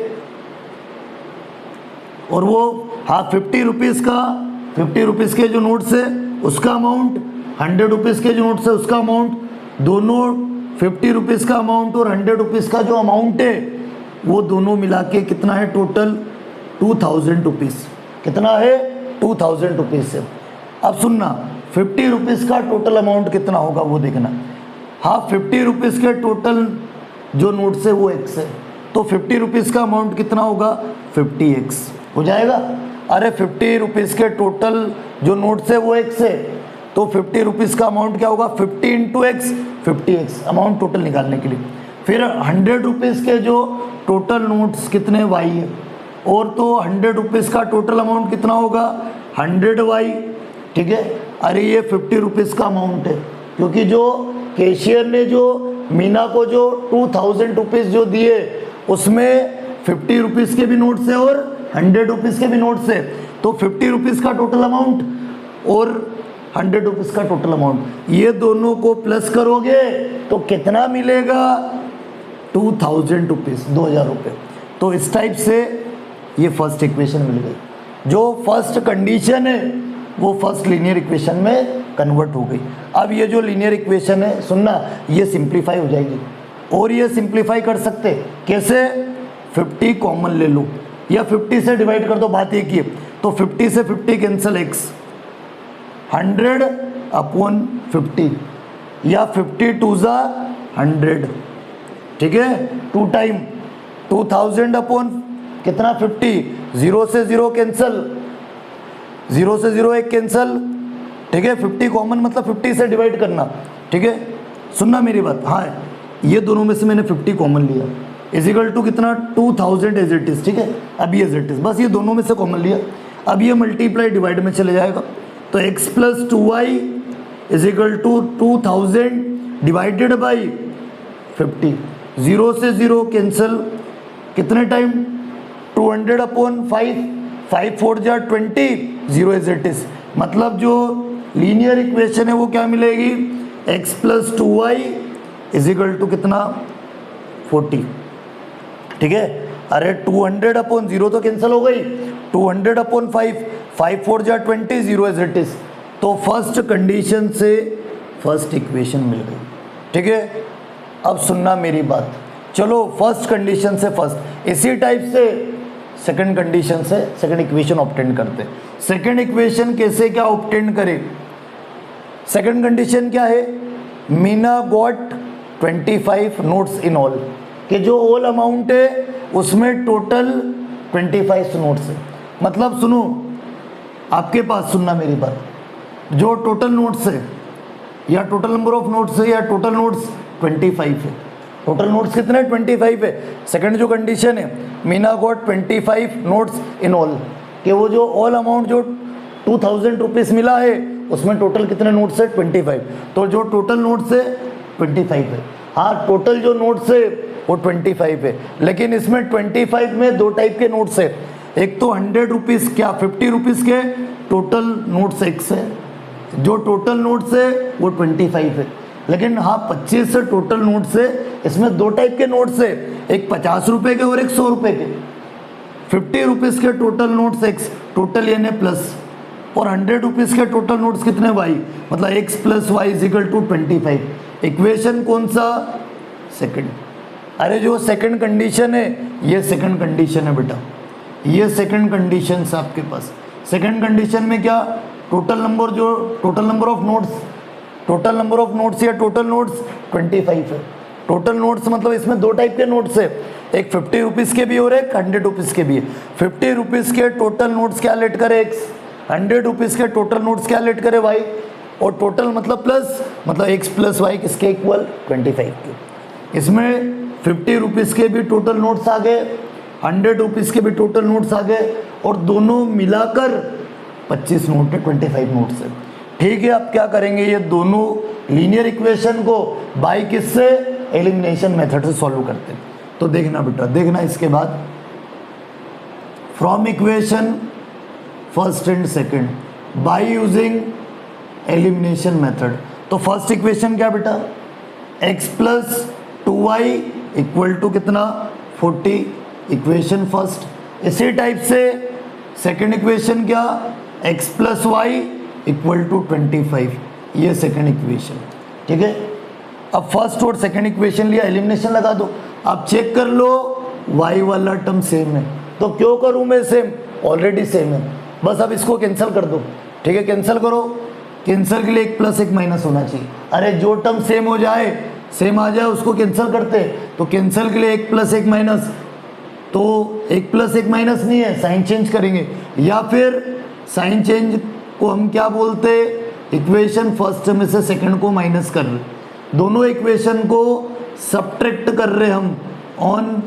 और वो 50 रुपीज़ के जो नोट्स है उसका अमाउंट, 100 रुपीज़ के जो नोट्स है उसका अमाउंट, दोनों 50 रुपीज़ का अमाउंट और 100 रुपीज़ का जो अमाउंट है वो दोनों मिला के कितना है टोटल 2000 रुपीज़, कितना है 2000 रुपीज़ है। अब सुनना, 50 रुपीज़ का टोटल अमाउंट कितना होगा वो देखना। 50 रुपीज़ के टोटल जो नोट्स है वो x है, तो 50 रुपीज़ का अमाउंट कितना होगा 50x हो जाएगा। अरे 50 रुपीज़ के टोटल जो नोट्स है वो x है, तो 50 रुपीज़ का अमाउंट क्या होगा 50 into x, 50x amount total निकालने के लिए। फिर 100 रुपीज़ के जो टोटल नोट्स कितने y है, और तो 100 रुपीज़ का टोटल अमाउंट कितना होगा 100y, ठीक है। अरे ये 50 रुपीज़ का अमाउंट है, क्योंकि जो कैशियर ने जो मीना को जो 2000 रुपीज़ जो दिए उसमें 50 रुपीज़ के भी नोट्स है और 100 रुपीज़ के भी नोट्स है, तो 50 रुपीज़ का टोटल अमाउंट और 100 रुपीज़ का टोटल अमाउंट, ये दोनों को प्लस करोगे तो कितना मिलेगा 2000 रुपीज़, 2000 रुपये। तो इस टाइप से ये फर्स्ट इक्वेशन मिल गई। जो फर्स्ट कंडीशन है वो फर्स्ट लीनियर इक्वेशन में कन्वर्ट हो गई। अब ये जो लीनियर इक्वेशन है सुनना, ये सिंप्लीफाई हो जाएगी, और ये सिंप्लीफाई कर सकते कैसे, 50 कॉमन ले लो या 50 से डिवाइड कर दो, बात एक ही है। तो 50 से 50 कैंसिल x, 100/50 या 50 टू ज़ा 100, ठीक है। 2 टाइम 2000 अपॉन कितना 50, 0 से 0 कैंसिल, 0 से 0 एक कैंसिल, ठीक है। 50 कॉमन मतलब 50 से डिवाइड करना, ठीक है। सुनना मेरी बात, हाँ ये दोनों में से मैंने 50 कॉमन लिया, इजिकल टू कितना 2000 एज इट इज़, ठीक है। अभी एज इट इज़, बस ये दोनों में से कॉमन लिया। अब ये मल्टीप्लाई डिवाइड में चले जाएगा, तो x + 2y is equal to 2000 divided by 50, 0 से 0 कैंसिल, कितने टाइम 200/5, 5 4 जा 20, 0 एज इट इज़। मतलब जो लीनियर इक्वेशन है वो क्या मिलेगी, x + 2y इजिकल टू कितना 40, ठीक है। अरे 200/0 तो कैंसिल हो गई, 200/5, 5 4 जा 20, 0 एज इट इज़। तो फर्स्ट कंडीशन से फर्स्ट इक्वेशन मिल गई, ठीक है। अब सुनना मेरी बात, चलो फर्स्ट कंडीशन से फर्स्ट, इसी टाइप से सेकंड कंडीशन से सेकंड इक्वेशन ऑब्टेन करते हैं। सेकंड इक्वेशन कैसे क्या ऑब्टेन करें? सेकंड कंडीशन क्या है? Meena got 25 notes in all, कि जो ऑल अमाउंट है उसमें टोटल 25 नोट्स है। मतलब सुनो, आपके पास सुनना मेरी बात, जो टोटल नोट्स है या टोटल नंबर ऑफ नोट्स है या टोटल नोट्स 25 है। टोटल नोट्स कितने? 25 है। सेकंड जो कंडीशन है, Meena got 25 notes in all, कि वो जो ऑल अमाउंट जो 2000 रुपीज़ मिला है उसमें टोटल कितने नोट्स है? 25। तो जो टोटल नोट्स है 25 है। हाँ, टोटल जो नोट्स है वो 25 है, लेकिन इसमें 25 में दो टाइप के नोट्स है। एक तो 100 रुपीज़ क्या 50 रुपीज़ के टोटल नोट्स एक्स है, जो टोटल नोट्स है वो 25 है। लेकिन हाँ, 25 से टोटल नोट्स है, इसमें दो टाइप के नोट्स है, एक 50 रुपये के और एक 100 रुपये के। 50 रुपीज़ के टोटल नोट्स एक्स, टोटल यानी प्लस, और 100 रुपीज़ के टोटल नोट्स कितने? वाई, मतलब x plus y is equal to 25। Equation कौन सा? सेकंड। अरे जो सेकंड कंडीशन है ये सेकंड कंडीशन है बेटा, ये सेकंड कंडीशन है आपके पास। सेकंड कंडीशन में क्या? टोटल नंबर जो टोटल नंबर ऑफ नोट्स या टोटल नोट्स 25 है। टोटल नोट्स मतलब इसमें दो टाइप के नोट्स है, एक 50 रुपीज़ के भी और एक 100 रुपीज़ के भी है। 50 रुपीज़ के टोटल नोट्स क्या लेट करे? एक्स। 100 रुपीज़ के टोटल नोट्स क्या लेट करे? वाई। और टोटल मतलब प्लस, मतलब एक्स प्लस वाई किसके इक्वल? 25 के। इसमें 50 रुपीज़ के भी टोटल नोट्स आ गए, 100 रुपीज़ के भी टोटल नोट्स आ गए, और दोनों मिलाकर 25 नोट है, 25 नोट्स है। ठीक है, अब क्या करेंगे? ये दोनों लीनियर इक्वेशन को बाय किससे? एलिमिनेशन मेथड से सॉल्व करते हैं। तो देखना बेटा, देखना इसके बाद, from equation first and second by using elimination method. तो फर्स्ट इक्वेशन क्या बेटा? x plus 2y equal to कितना? 40, इक्वेशन फर्स्ट। इसी टाइप से सेकंड इक्वेशन क्या? x plus y equal to 25, ये सेकंड इक्वेशन। ठीक है, अब फर्स्ट और सेकंड इक्वेशन लिया, एलिमिनेशन लगा दो। आप चेक कर लो y वाला टर्म सेम है, तो क्यों करूं मैं सेम? ऑलरेडी सेम है, बस अब इसको कैंसिल कर दो। ठीक है, कैंसिल करो। कैंसिल के लिए एक प्लस एक माइनस होना चाहिए। अरे जो टर्म सेम हो जाए, सेम आ जाए, उसको कैंसिल करते हैं। तो कैंसिल के लिए एक प्लस एक माइनस, तो एक प्लस एक माइनस नहीं है, साइन चेंज करेंगे, या फिर साइन चेंज को हम क्या बोलते हैं? इक्वेशन फर्स्ट में से सेकंड को माइनस कर रहे, दोनों इक्वेशन को सब्ट्रैक्ट कर रहे हम, ऑन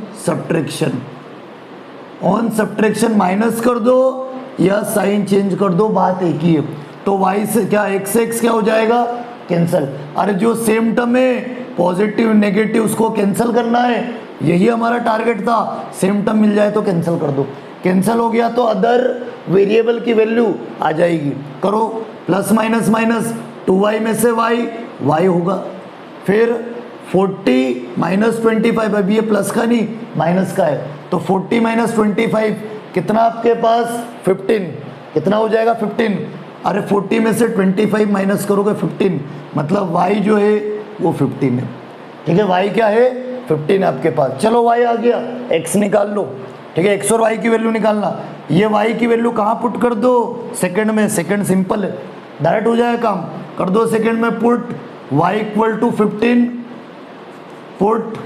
सब्ट्रैक्शन माइनस कर दो या साइन चेंज कर दो, बात एक ही है। तो y से क्या x से x क्या हो जाएगा? कैंसिल। अरे जो सेम टर्म है पॉजिटिव नेगेटिव उसको कैंसिल करना है, यही हमारा टारगेट था। सेम टर्म मिल जाए तो कैंसिल कर दो। कैंसिल हो गया तो अदर वेरिएबल की वैल्यू आ जाएगी, करो प्लस माइनस माइनस, 2y में से y होगा। फिर 40 माइनस 25, अभी ये प्लस का नहीं माइनस का है, तो 40 माइनस 25 कितना आपके पास? 15। कितना हो जाएगा? 15। अरे 40 में से 25 माइनस करोगे 15, मतलब y जो है वो 15 है। ठीक है, y क्या है? 15 आपके पास। चलो y आ गया, x निकाल लो। ठीक है, x और y की वैल्यू निकालना। ये y की वैल्यू कहाँ पुट कर दो? सेकंड में। सेकंड सिंपल है, डायरेक्ट हो जाएगा काम, कर दो सेकंड में put. y equal to 15, put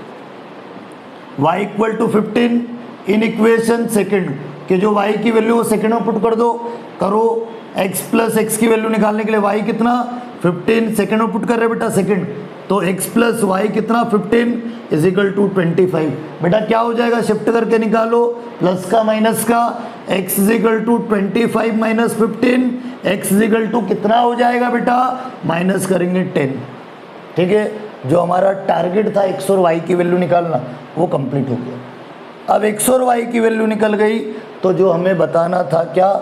y equal to 15 in equation second, कि जो y की वैल्यू सेकंड में पुट कर दो। करो, x प्लस एक्स की वैल्यू निकालने के लिए y कितना? 15 सेकंड में पुट कर रहे बेटा, सेकंड, तो x प्लस वाई कितना? 15 इज इक्वल टू 25। बेटा क्या हो जाएगा? शिफ्ट करके निकालो, प्लस का माइनस का, x is equal to 25 minus 15, x is equal to कितना हो जाएगा बेटा? माइनस करेंगे 10। ठीक है, जो हमारा टारगेट था x और y की वैल्यू निकालना वो कंप्लीट हो गया। अब x और y की वैल्यू निकल गई, तो जो हमें बताना था क्या?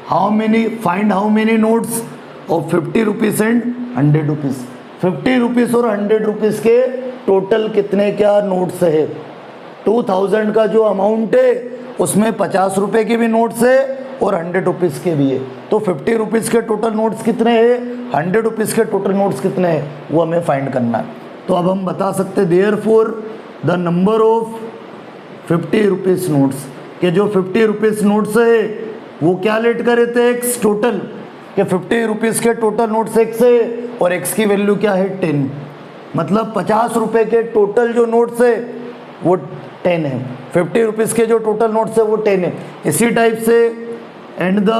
Find how many notes of 50 rupees and 100 rupees. 50 rupees और 100 रुपीज़ के टोटल कितने क्या नोट्स है? 2000 का जो अमाउंट है उसमें 50 रुपये के भी नोट्स है और 100 रुपीज़ के भी है। तो 50 रुपीज़ के टोटल नोट्स कितने हैं, 100 रुपीज़ के टोटल नोट्स कितने हैं, वो हमें फाइंड करना है। तो अब हम बता सकते therefore the number of 50 rupees notes, के जो 50 रुपीज़ नोट्स है वो क्या लेट करे थे एक्स टोटल, के 50 रुपीज़ के टोटल नोट्स एक्स है और एक्स की वैल्यू क्या है 10, मतलब 50 रुपये के टोटल जो नोट्स है वो 10 है, 50 रुपीज़ के जो टोटल नोट्स है वो 10 है। इसी टाइप से and the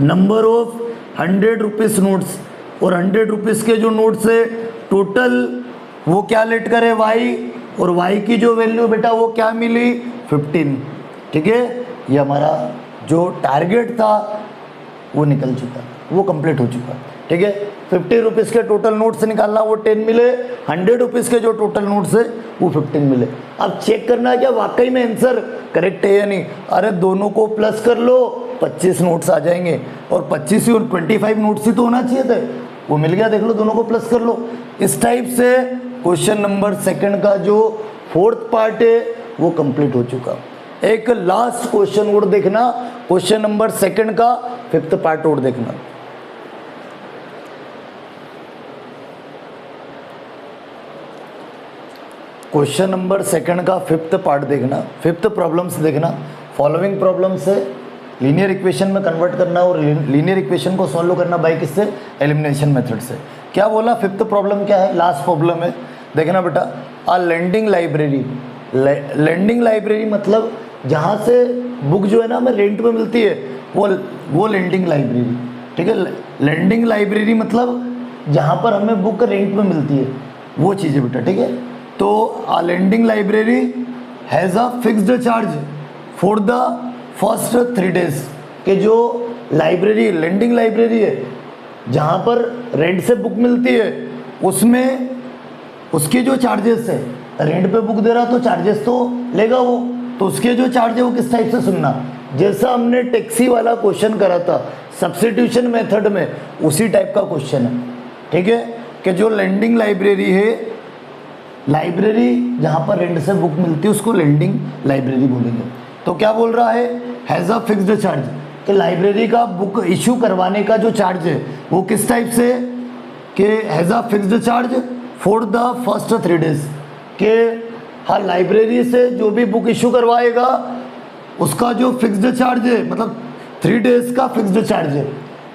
number of 100 rupees notes, और 100 रुपीज़ के जो नोट्स है टोटल वो क्या लेट करे वाई, और वाई की जो वैल्यू बेटा वो क्या मिली 15। ठीक है, ये हमारा जो टारगेट था वो निकल चुका, वो कंप्लीट हो चुका। ठीक है, 50 रुपीज़ के टोटल नोट्स निकालना वो 10 मिले, 100 रुपीज़ के जो टोटल नोट्स है वो 15 मिले। अब चेक करना है क्या वाकई में आंसर करेक्ट है या नहीं। अरे दोनों को प्लस कर लो, 25 नोट्स आ जाएंगे, और 25 ही और 25 नोट्स ही तो होना चाहिए थे, वो मिल गया। देख लो, दोनों को प्लस कर लो। इस टाइप से क्वेश्चन नंबर 2 का जो 4th पार्ट है वो कंप्लीट हो चुका। एक लास्ट क्वेश्चन और देखना, क्वेश्चन नंबर 2 का 5th पार्ट और देखना। क्वेश्चन नंबर 2 का 5th पार्ट देखना, 5th प्रॉब्लम्स देखना। फॉलोइंग प्रॉब्लम्स है लीनियर इक्वेशन में कन्वर्ट करना, और लीनियर इक्वेशन को सॉल्व करना बाय किससे, एलिमिनेशन मेथड से। क्या बोला 5th प्रॉब्लम क्या है, लास्ट प्रॉब्लम है, देखना बेटा। आ लेंडिंग लाइब्रेरी, लेंडिंग लाइब्रेरी मतलब जहाँ से बुक जो है ना हमें रेंट में मिलती है वो लेंडिंग लाइब्रेरी। ठीक है, लेंडिंग लाइब्रेरी मतलब जहाँ पर हमें बुक रेंट में मिलती है वो चीज़ें बेटा। ठीक है, तो a lending library has a fixed charge for the first 3 days, के जो लाइब्रेरी लेंडिंग लाइब्रेरी है जहाँ पर रेंट से बुक मिलती है उसमें उसके जो चार्जेस है, रेंट पे बुक दे रहा तो चार्जेस तो लेगा वो, तो उसके जो चार्ज है वो किस टाइप से सुनना, जैसा हमने टैक्सी वाला क्वेश्चन करा था सब्स्टिट्यूशन मेथड में उसी टाइप का क्वेश्चन है। ठीक है, कि जो लेंडिंग लाइब्रेरी है, लाइब्रेरी जहाँ पर रेंट से बुक मिलती है उसको लेंडिंग लाइब्रेरी बोलेंगे। तो क्या बोल रहा है, हैज़ अ फिक्स्ड चार्ज, कि लाइब्रेरी का बुक इशू करवाने का जो चार्ज है वो किस टाइप से, कि has a fixed charge for the first 3 days, के हाँ लाइब्रेरी से जो भी बुक इशू करवाएगा उसका जो फिक्स्ड चार्ज है, मतलब 3 डेज का फिक्स्ड चार्ज है,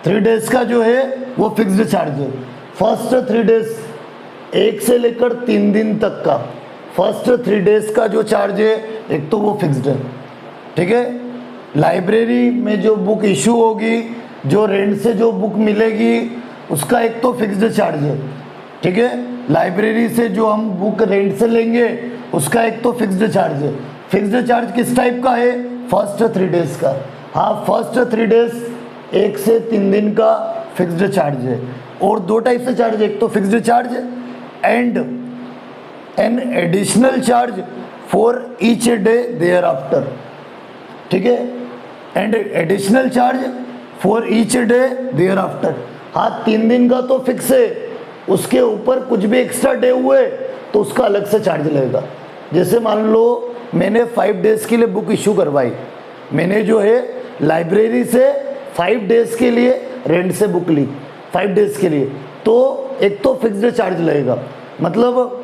3 डेज का जो है वो फिक्स्ड चार्ज है। फर्स्ट 3 डेज 1 से लेकर 3 दिन तक का फर्स्ट 3 डेज का जो चार्ज है एक तो वो फिक्स्ड है। ठीक है, लाइब्रेरी में जो बुक इशू होगी, जो रेंट से जो बुक मिलेगी उसका एक तो फिक्स्ड चार्ज है। ठीक है, लाइब्रेरी से जो हम बुक रेंट से लेंगे उसका एक तो फिक्स्ड चार्ज है। फिक्स्ड चार्ज किस टाइप का है, फर्स्ट 3 डेज का। हाँ, फर्स्ट 3 डेज 1 से 3 दिन का फिक्स्ड चार्ज है, और 2 टाइप से चार्ज है, एक तो fixed charge and an additional charge for each day thereafter. ठीक है, and additional charge for each day thereafter. हाँ, 3 दिन का तो फिक्स है, उसके ऊपर कुछ भी एक्स्ट्रा डे हुए तो उसका अलग से चार्ज लगेगा। जैसे मान लो मैंने 5 डेज़ के लिए बुक इशू करवाई, मैंने जो है लाइब्रेरी से 5 डेज़ के लिए रेंट से बुक ली 5 डेज़ के लिए, तो एक तो फिक्स्ड चार्ज लगेगा, मतलब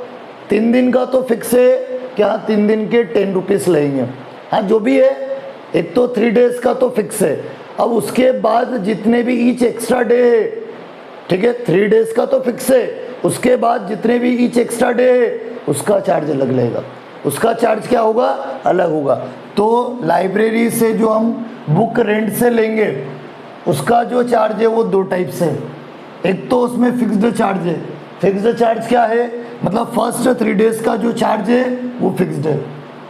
3 दिन का तो फिक्स है, क्या 3 दिन के 10 रुपीज़ लगेंगे। हाँ, जो भी है, एक तो 3 डेज़ का तो फिक्स है। अब उसके बाद जितने भी ईच एक्स्ट्रा डे है, ठीक है, 3 डेज़ का तो फिक्स है, उसके बाद जितने भी ईच एक्स्ट्रा डे है उसका चार्ज अलग लगेगा, उसका चार्ज क्या होगा, अलग होगा। तो लाइब्रेरी से जो हम बुक रेंट से लेंगे उसका जो चार्ज है वो 2 टाइप से है। एक तो उसमें फिक्स्ड चार्ज है, फिक्स्ड चार्ज क्या है, मतलब फर्स्ट 3 डेज़ का जो चार्ज है वो फिक्स्ड है,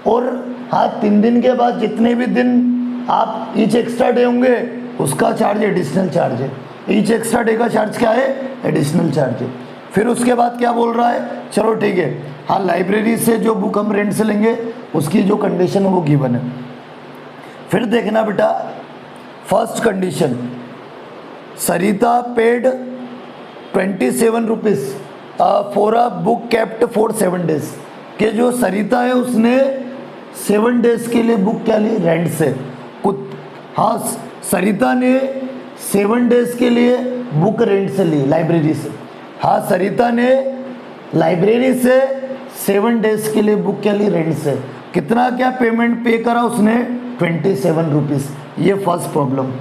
और हाँ 3 दिन के बाद जितने भी दिन आप ईच एक्स्ट्रा डे होंगे उसका चार्ज एडिशनल चार्ज है। ईच एक्स्ट्रा डे का चार्ज क्या है, एडिशनल चार्ज है। फिर उसके बाद क्या बोल रहा है, चलो ठीक है, हाँ लाइब्रेरी से जो बुक हम रेंट से लेंगे उसकी जो कंडीशन है वो गिवन है। फिर देखना बेटा, first condition, Sarita paid 27 rupees for a book kept for 7 days, के जो सरिता है उसने 7 डेज के लिए बुक क्या ली, रेंट से। कुछ हाँ, सरिता ने 7 डेज के लिए बुक रेंट से ली लाइब्रेरी से। हाँ, सरिता ने लाइब्रेरी से 7 डेज के लिए बुक क्या ली, रेंट से। कितना क्या पेमेंट पे करा उसने, 27 रुपीज़। ये फर्स्ट प्रॉब्लम।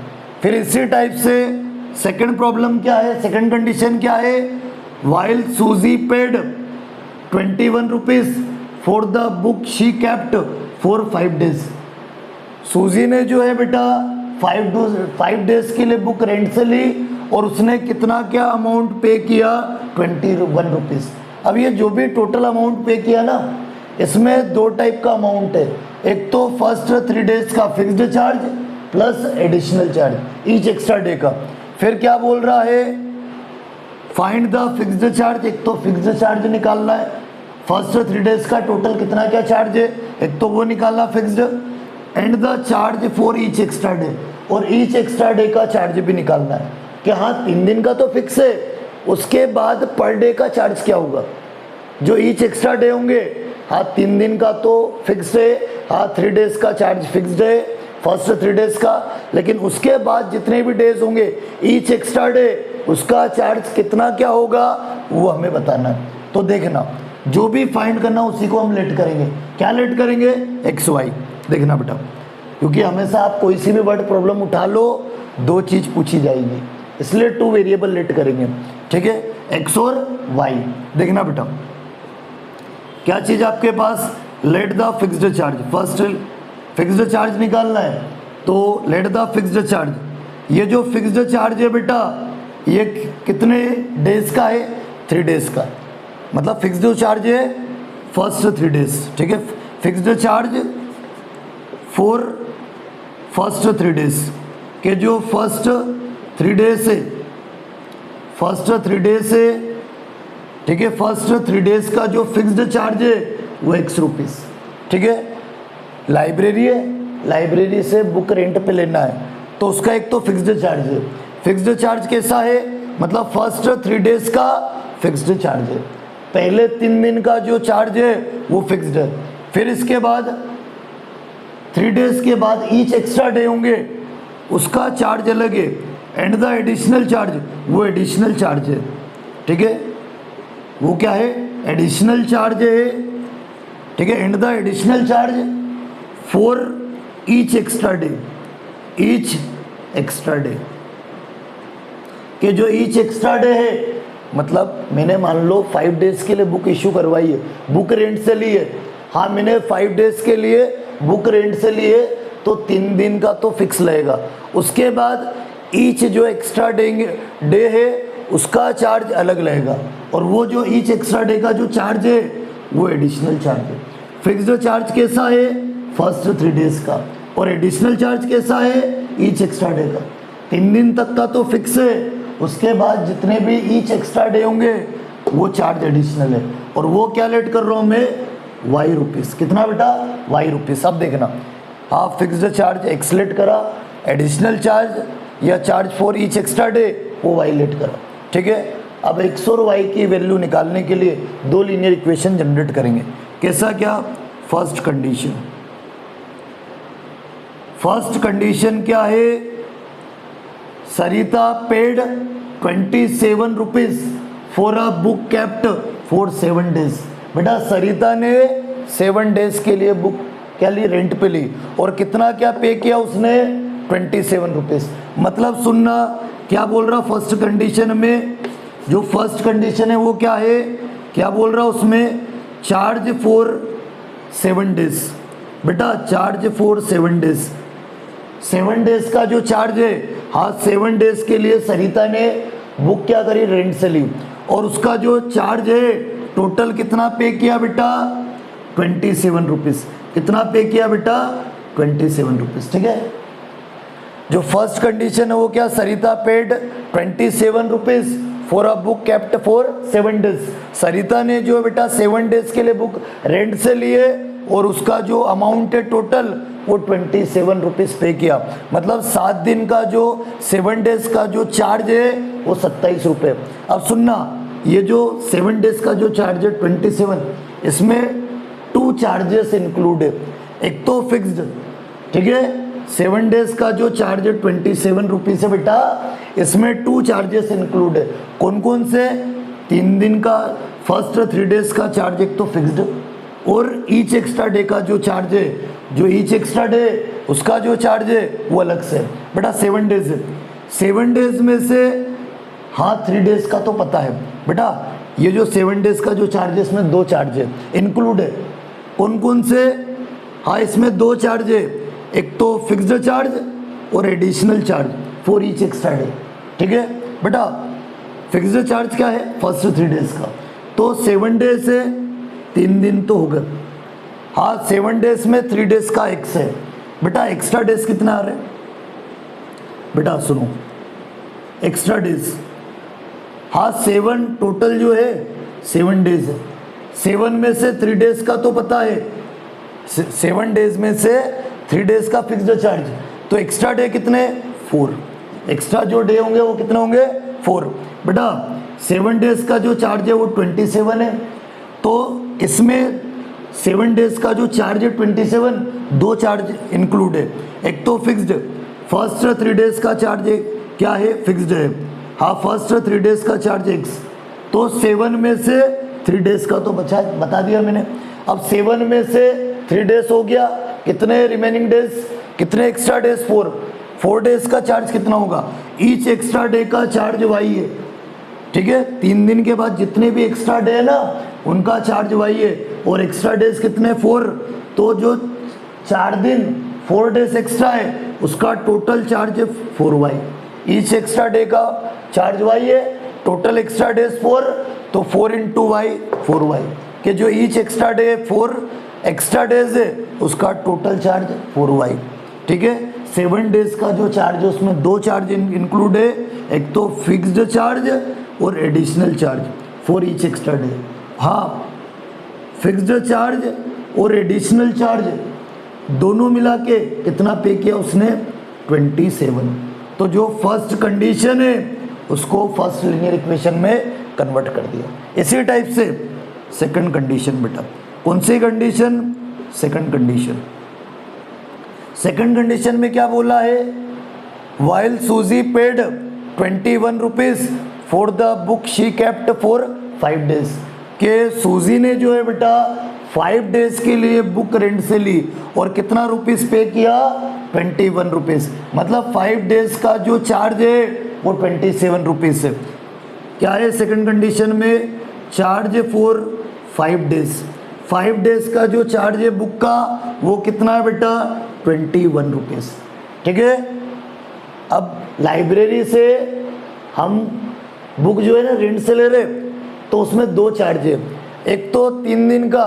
फिर इसी टाइप से सेकंड प्रॉब्लम क्या है, सेकंड कंडीशन क्या है, while Susy paid 21 rupees for the book she kept for 5 days. सूजी ने जो है बेटा 5 डेज के लिए बुक रेंट से ली और उसने कितना क्या अमाउंट पे किया, 21 रुपीज़। अब ये जो भी टोटल अमाउंट पे किया ना, इसमें 2 टाइप का अमाउंट है। एक तो फर्स्ट 3 डेज का fixed charge plus additional charge each extra day का। फिर क्या बोल रहा है, फाइंड द फिक्स्ड चार्ज। एक तो फिक्स्ड चार्ज निकालना है, फर्स्ट 3 डेज का टोटल कितना क्या चार्ज है, एक तो वो निकालना fixed, and the charge for each extra day, और ईच एक्स्ट्रा डे का चार्ज भी निकालना है कि हाँ 3 दिन का तो फिक्स है, उसके बाद पर डे का चार्ज क्या होगा, जो ईच एक्स्ट्रा डे होंगे। हाँ 3 दिन का तो फिक्स है, हाँ 3 डेज का चार्ज फिक्स्ड है फर्स्ट 3 डेज का, लेकिन उसके बाद जितने भी डेज होंगे ईच एक्स्ट्रा डे उसका चार्ज कितना क्या होगा वो हमें बताना है। तो देखना जो भी फाइंड करना उसी को हम लेट करेंगे। क्या लेट करेंगे, एक्स वाई। देखना बेटा, क्योंकि हमेशा आप कोई सी भी वर्ड प्रॉब्लम उठा लो 2 चीज़ पूछी जाएगी, इसलिए 2 वेरिएबल लेट करेंगे। ठीक है, एक्स और वाई। देखना बेटा क्या चीज़ आपके पास, let the fixed charge. First fixed charge निकालना है, तो लेट द फिक्स्ड चार्ज। ये जो फिक्स्ड चार्ज है बेटा ये कितने डेज का है, 3 डेज का। मतलब फिक्स्ड चार्ज है फर्स्ट 3 डेज। ठीक है, fixed charge for first 3 days के जो फर्स्ट 3 डेज है, फर्स्ट 3 डेज है। ठीक है, फर्स्ट 3 डेज का जो फिक्स्ड चार्ज है वो X रुपीज़। ठीक है, लाइब्रेरी है, लाइब्रेरी से बुक रेंट पे लेना है तो उसका एक तो फिक्स्ड चार्ज है। फिक्स्ड चार्ज कैसा है, मतलब फर्स्ट 3 डेज का फिक्स्ड चार्ज है, पहले 3 दिन का जो चार्ज है वो फिक्स्ड है। फिर इसके बाद 3 डेज के बाद ईच एक्स्ट्रा डे होंगे उसका चार्ज अलग है, एंड द एडिशनल चार्ज वो एडिशनल चार्ज है। ठीक है, वो क्या है, एडिशनल चार्ज है। ठीक है, and the additional charge for each extra day, each extra day के जो ईच एक्स्ट्रा डे है, मतलब मैंने मान लो 5 डेज के लिए बुक इशू करवाई है, बुक रेंट से ली है। हाँ मैंने 5 डेज के लिए बुक रेंट से ली है तो 3 दिन का तो फिक्स लगेगा, उसके बाद ईच जो एक्स्ट्रा डे है उसका चार्ज अलग लगेगा, और वो जो ईच एक्स्ट्रा डे का जो चार्ज है वो एडिशनल चार्ज है। फिक्स्ड चार्ज कैसा है, फर्स्ट 3 डेज का, और एडिशनल चार्ज कैसा है, ईच एक्स्ट्रा डे का। 3 दिन तक का तो फिक्स है, उसके बाद जितने भी ईच एक्स्ट्रा डे होंगे वो चार्ज एडिशनल है, और वो क्या लेट कर रहा हूँ मैं, वाई रुपीज़। कितना बेटा, वाई रुपीज़। अब देखना, हाँ फिक्स्ड चार्ज एक्स लेट करा, एडिशनल चार्ज या charge for each extra day वो वाई लेट करा। ठीक है, अब एक्स और वाई की वैल्यू निकालने के लिए 2 लीनियर इक्वेशन जनरेट करेंगे। कैसा, क्या, फर्स्ट कंडीशन। फर्स्ट कंडीशन क्या है, Sarita paid 27 rupees for a book kept for 7 days. बेटा सरिता ने 7 डेज के लिए बुक क्या ली, रेंट पे ली, और कितना क्या पे किया उसने, 27 रुपीज़। मतलब सुनना क्या बोल रहा, फर्स्ट कंडीशन में जो फर्स्ट कंडीशन है वो क्या है, क्या बोल रहा उसमें, चार्ज फॉर 7 डेज। बेटा चार्ज फॉर 7 डेज, 7 डेज का जो चार्ज है, हाँ 7 डेज के लिए सरिता ने बुक क्या करी, रेंट से ली, और उसका जो चार्ज है टोटल कितना पे किया बेटा, 27 रुपीज़। कितना पे किया बेटा, 27 रुपीज़। ठीक है, जो फर्स्ट कंडीशन है वो क्या, Sarita paid 27 rupees for a book kept for 7 days. Sarita ने जो बेटा 7 डेज के लिए बुक रेंट से लिए और उसका जो अमाउंट है टोटल वो 27 रुपीज़ पे किया। मतलब 7 दिन का जो 7 डेज का जो चार्ज है वो 27 रुपये। अब सुनना, ये जो 7 डेज का जो चार्ज है 27, इसमें 2 चार्जेस इंक्लूड है। एक तो फिक्स्ड, ठीक है, 7 डेज का जो चार्ज है 27 रुपीज़ है बेटा, इसमें 2 चार्जेस इंक्लूड है। कौन कौन से, 3 दिन का फर्स्ट 3 डेज का चार्ज एक तो फिक्स्ड, और ईच एक्स्ट्रा डे का जो चार्ज है, जो ईच एक्स्ट्रा डे उसका जो चार्ज है वो अलग से। बेटा 7 डेज है, 7 डेज में से हाँ 3 डेज का तो पता है बेटा, ये जो 7 डेज का जो चार्ज है इसमें 2 चार्ज है इंक्लूड है। कौन कौन से? हाँ इसमें 2 चार्ज है, एक तो फिक्स्ड चार्ज और additional charge for each extra day. ठीक है बेटा, फिक्स्ड चार्ज क्या है? फर्स्ट 3 डेज का, तो 7 डेज से 3 दिन तो हो गए। हाँ 7 डेज में 3 डेज का एक्स है बेटा, एक्स्ट्रा डेज कितना आ रहे हैं बेटा? सुनो, एक्स्ट्रा डेज, हाँ 7 टोटल जो है 7 डेज है, 7 में से 3 डेज का तो पता है, 7 डेज में से 3 डेज का फिक्स्ड चार्ज, तो एक्स्ट्रा डे कितने? 4। एक्स्ट्रा जो डे होंगे वो कितने होंगे? 4। बेटा 7 डेज का जो चार्ज है वो 27 है, तो इसमें 7 डेज का जो चार्ज है 27, 2 चार्ज इंक्लूड है, एक तो फिक्स्ड, फर्स्ट 3 डेज का चार्ज है क्या है? फिक्स्ड है। हाँ फर्स्ट 3 डेज का चार्ज एक्स, तो 7 में से 3 डेज का तो बता दिया मैंने। अब 7 में से 3 डेज हो गया, कितने रिमेनिंग डेज, कितने एक्स्ट्रा डेज? 4 डेज का चार्ज कितना होगा? ईच एक्स्ट्रा डे का चार्ज वाई है। ठीक है, 3 दिन के बाद जितने भी एक्स्ट्रा डे है ना उनका चार्ज वाई है, और एक्स्ट्रा डेज कितने? 4, तो जो 4 दिन 4 डेज एक्स्ट्रा है उसका टोटल चार्ज है 4y। ईच एक्स्ट्रा डे का चार्ज y है, टोटल एक्स्ट्रा डेज 4, तो 4 इंटू वाई 4y, कि जो each extra day 4 extra days है उसका टोटल चार्ज 4y। ठीक है, 7 डेज का जो चार्ज है उसमें 2 चार्ज इंक्लूड है, एक तो फिक्स्ड चार्ज और additional charge for each extra day. हाँ फिक्स्ड चार्ज और एडिशनल चार्ज दोनों मिला के कितना पे किया उसने? 27। तो जो फर्स्ट कंडीशन है उसको फर्स्ट लीनियर इक्वेशन में कन्वर्ट कर दिया। इसी टाइप से सेकंड कंडीशन बेटा, कौन सी condition? Second condition. Second condition में क्या बोला है? While Susy paid 21 rupees for the book she kept for 5 days, के सूजी ने जो है बेटा 5 डेज के लिए बुक रेंट से ली और कितना रुपीस पे किया? 21 रुपीस, मतलब 5 डेज का जो चार्ज है वो 27 रुपीस है। क्या है सेकंड कंडीशन में? चार्ज फॉर 5 डेज, 5 डेज का जो चार्ज है बुक का वो कितना है बेटा? 21 रुपीस। ठीक है, अब लाइब्रेरी से हम बुक जो है ना रेंट से ले रहे, तो उसमें 2 चार्ज है, एक तो 3 दिन का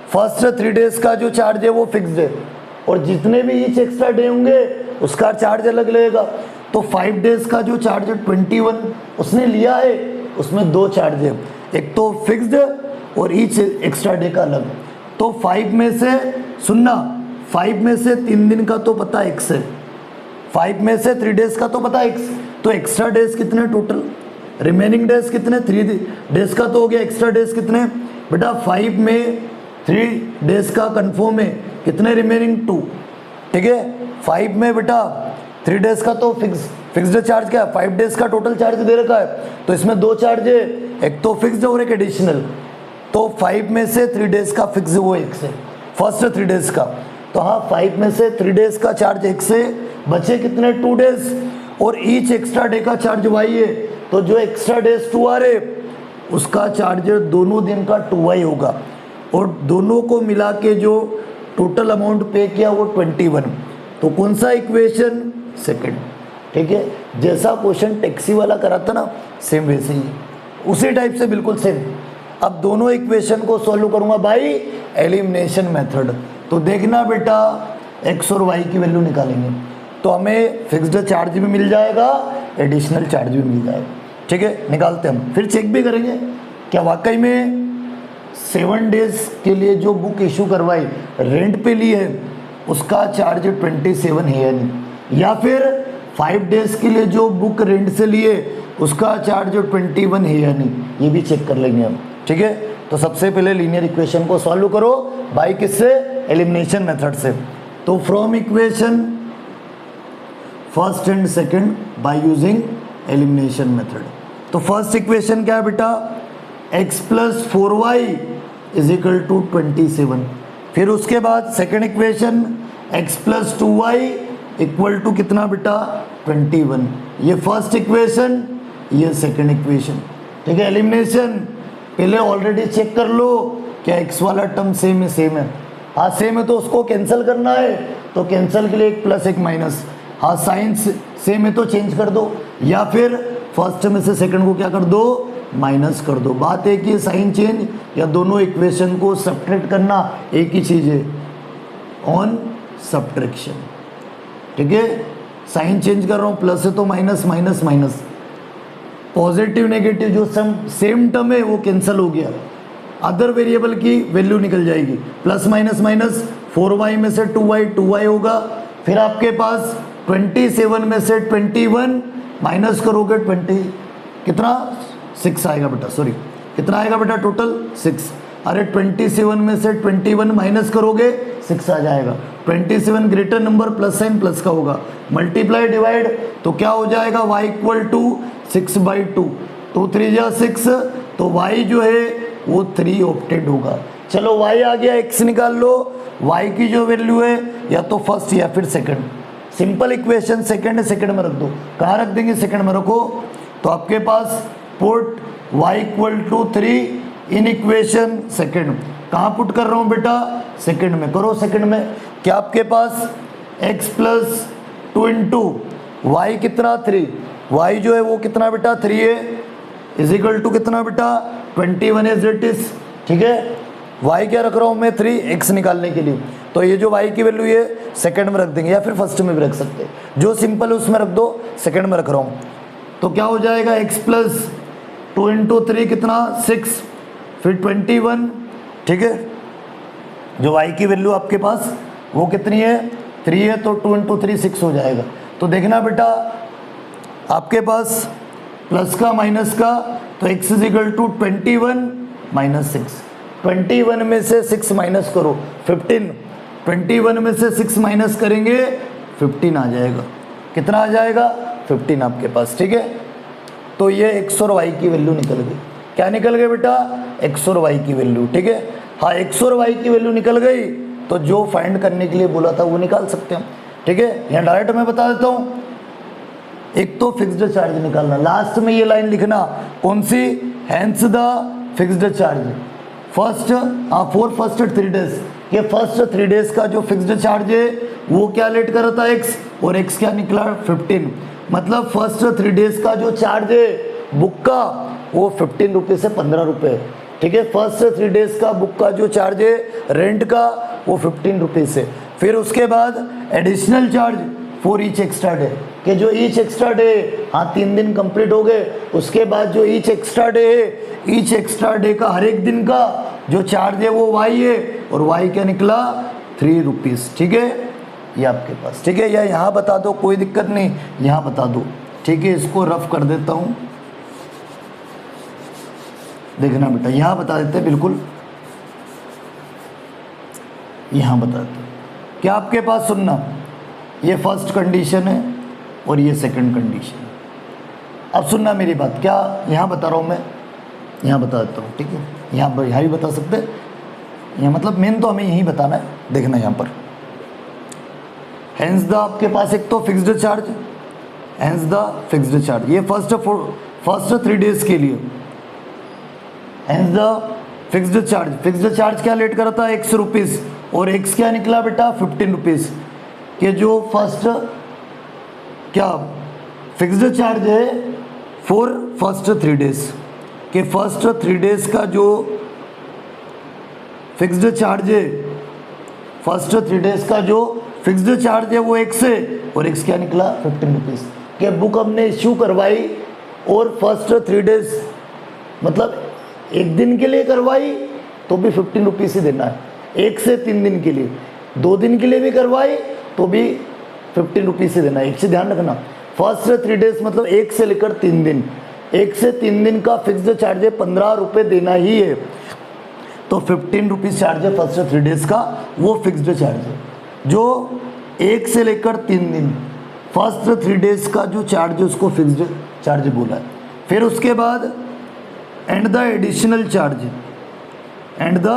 फर्स्ट 3 डेज का जो चार्ज है वो फिक्स्ड है, और जितने भी ईच एक्स्ट्रा डे होंगे उसका चार्ज अलग लगेगा। तो 5 डेज का जो चार्ज है 21 उसने लिया है, उसमें 2 चार्ज है, एक तो फिक्स्ड और ईच एक्स्ट्रा डे का अलग। तो 5 में से सुनना, 5 में से 3 दिन का तो पता x है, 5 में से 3 डेज का तो पता x, तो एक्स्ट्रा डेज कितने टोटल? रिमेनिंग डेज कितने? 3 डेज का तो हो गया, एक्स्ट्रा डेज कितने बेटा? 5 में 3 डेज का कंफर्म है, कितने रिमेनिंग? 2। ठीक है, 5 में बेटा 3 डेज का तो फिक्स्ड चार्ज क्या है? 5 डेज का टोटल चार्ज दे रखा है, तो इसमें 2 चार्ज है, एक तो फिक्स्ड और एक एडिशनल। तो 5 में से 3 डेज का फिक्स वो x है, फर्स्ट 3 डेज का। तो हाँ 5 में से 3 डेज का चार्ज x है, बचे कितने? 2 डेज, और ईच एक्स्ट्रा डे का चार्ज y है, तो जो एक्स्ट्रा डेज 2 आ रहे उसका चार्ज दोनों दिन का 2y होगा, और दोनों को मिला के जो टोटल अमाउंट पे किया वो 21। तो कौन सा इक्वेशन? सेकंड। ठीक है, जैसा क्वेश्चन टैक्सी वाला करा था ना सेम वैसे ही, उसी टाइप से बिल्कुल सेम। अब दोनों इक्वेशन को सॉल्व करूंगा बाय एलिमिनेशन मेथड। तो देखना बेटा x और y की वैल्यू निकालेंगे तो हमें फिक्स्ड चार्ज भी मिल जाएगा, एडिशनल चार्ज भी मिल जाएगा। ठीक है, निकालते हम, फिर चेक भी करेंगे क्या वाकई में 7 डेज के लिए जो बुक इशू करवाई रेंट पे ली है उसका चार्ज 27 है या नहीं, या फिर 5 डेज के लिए जो बुक रेंट से लिए उसका चार्ज 21 है या नहीं, ये भी चेक कर लेंगे हम। ठीक है, तो सबसे पहले लीनियर इक्वेशन को सॉल्व करो बाय किससे? एलिमिनेशन मेथड से। तो from equation first and second by using elimination method. तो फर्स्ट इक्वेशन क्या है बेटा? x plus 4y is equal to 27। फिर उसके बाद second equation x plus 2y equal to कितना बेटा 21। ये फर्स्ट इक्वेशन, ये सेकेंड इक्वेशन, ठीक है। एलिमिनेशन पहले ऑलरेडी चेक कर लो क्या x वाला टर्म सेम है, सेम है। हाँ सेम है तो उसको कैंसिल करना है, तो कैंसिल के लिए एक प्लस एक माइनस। हाँ साइन सेम है तो चेंज कर दो, या फिर फर्स्ट में से सेकंड को क्या कर दो, माइनस कर दो। बात एक ही, साइन चेंज या दोनों इक्वेशन को सब्ट्रैक्ट करना एक ही चीज़ है, ऑन सब्ट्रैक्शन, ठीक है। साइन चेंज कर रहा हूँ, प्लस है तो minus, minus minus, positive negative जो सेम टर्म है वो कैंसिल हो गया, अदर वेरिएबल की वैल्यू निकल जाएगी। प्लस माइनस माइनस, 4y में से 2y होगा। फिर आपके पास 27 में से 21 माइनस करोगे 20, कितना 6 आएगा बेटा, सॉरी कितना आएगा बेटा टोटल 6। अरे 27 में से 21 माइनस करोगे 6 आ जाएगा। 27 greater number plus sign plus का होगा, मल्टीप्लाई डिवाइड तो क्या हो जाएगा y इक्वल टू 6/2, 2 3 जा 6, तो y जो है वो 3 ऑप्टेड होगा। चलो y आ गया, x निकाल लो, y की जो वैल्यू है या तो फर्स्ट या फिर सेकंड। सिंपल इक्वेशन, सेकंड है सेकंड में रख दो। कहाँ रख देंगे, सेकंड में रखो। तो आपके पास put y equal to 3 in equation second. कहाँ पुट कर रहा हूँ बेटा, सेकंड में करो। सेकंड में क्या आपके पास x प्लस 2 इंटू वाई कितना 3, y जो है वो कितना बेटा 3 है, इज इक्वल टू कितना बेटा 21 एज इट इज, ठीक है। y क्या रख रहा हूँ मैं 3, x निकालने के लिए। तो ये जो y की वैल्यू है सेकंड में रख देंगे या फिर फर्स्ट में भी रख सकते हैं, जो सिंपल है उसमें रख दो। सेकंड में रख रहा हूँ तो क्या हो जाएगा, x प्लस 2 इंटू 3 कितना 6, फिर 21, ठीक है। जो y की वैल्यू आपके पास वो कितनी है 3 है, तो 2 इंटू 3 6 हो जाएगा। तो देखना बेटा आपके पास प्लस का माइनस का, तो x is equal to 21 minus 6। 21 में से 6 माइनस करो 15, 21 में से 6 माइनस करेंगे 15 आ जाएगा। कितना आ जाएगा 15 आपके पास, ठीक है। तो ये x और y की वैल्यू निकल गई। क्या निकल गई बेटा, x और y की वैल्यू, ठीक है। हाँ x और y की वैल्यू निकल गई तो जो फाइंड करने के लिए बोला था वो निकाल सकते हैं, ठीक है। यहाँ डायरेक्ट मैं बता देता हूँ। एक तो फिक्स्ड चार्ज निकालना, लास्ट में ये लाइन लिखना, कौन सी, hence the fixed charge first for first 3 days, ये फर्स्ट 3 डेज का जो फिक्स्ड चार्ज है वो क्या लेट कर रहा था x, और x क्या निकला 15। मतलब फर्स्ट 3 डेज का जो चार्ज है बुक का वो 15 रुपये से 15 रुपये, ठीक है। फर्स्ट 3 डेज का बुक का जो चार्ज है रेंट का वो 15 रुपये से। फिर उसके बाद additional charge for each extra day, कि जो ईच एक्स्ट्रा डे, हाँ 3 दिन कंप्लीट हो गए, उसके बाद जो ईच एक्स्ट्रा डे है, ईच एक्स्ट्रा डे का हर एक दिन का जो चार्ज है वो y है, और y क्या निकला 3 रुपीज़, ठीक है। ये आपके पास, ठीक है। या यहाँ बता दो, कोई दिक्कत नहीं, यहाँ बता दो, ठीक है। इसको रफ कर देता हूँ, देखना बेटा यहाँ बता देते हैं, बिल्कुल यहाँ बता देते हैं। क्या आपके पास सुनना, ये फर्स्ट कंडीशन है और ये सेकंड कंडीशन है। अब सुनना मेरी बात, क्या यहाँ बता रहा हूँ मैं, यहाँ बता देता हूँ, ठीक है। यहाँ भी बता सकते हैं, यहाँ मतलब मेन तो हमें यही बताना है। देखना यहाँ पर हैंस द, आपके पास एक तो fixed charge, hence the fixed charge, ये फर्स्ट 3 डेज के लिए हैंस द फिक्स्ड चार्ज क्या लेट करा था x रुपीज़, और x क्या निकला बेटा 15 रुपीज़, कि जो फर्स्ट क्या फिक्स्ड चार्ज है फॉर फर्स्ट 3 डेज, कि फर्स्ट 3 डेज का जो फिक्स्ड चार्ज है, फर्स्ट 3 डेज का जो फिक्स्ड चार्ज है वो x है, और x क्या निकला 15 रुपीज़, कि बुक हमने इश्यू करवाई और फर्स्ट 3 डेज मतलब एक दिन के लिए करवाई तो भी 15 रुपीज़ ही देना है, 1 से 3 दिन के लिए, 2 दिन के लिए भी करवाई तो भी 15 रुपीज़ ही देना है। एक चीज़ ध्यान रखना, फर्स्ट 3 डेज मतलब 1 से लेकर 3 दिन, 1 से 3 दिन का फिक्स्ड चार्ज है 15 रुपये देना ही है, तो 15 रुपीज़ चार्ज है फर्स्ट 3 डेज का, वो फिक्स्ड चार्ज है। जो 1 से लेकर 3 दिन फर्स्ट 3 डेज का जो चार्ज है उसको फिक्स्ड चार्ज बोला है। फिर उसके बाद and the additional charge, and the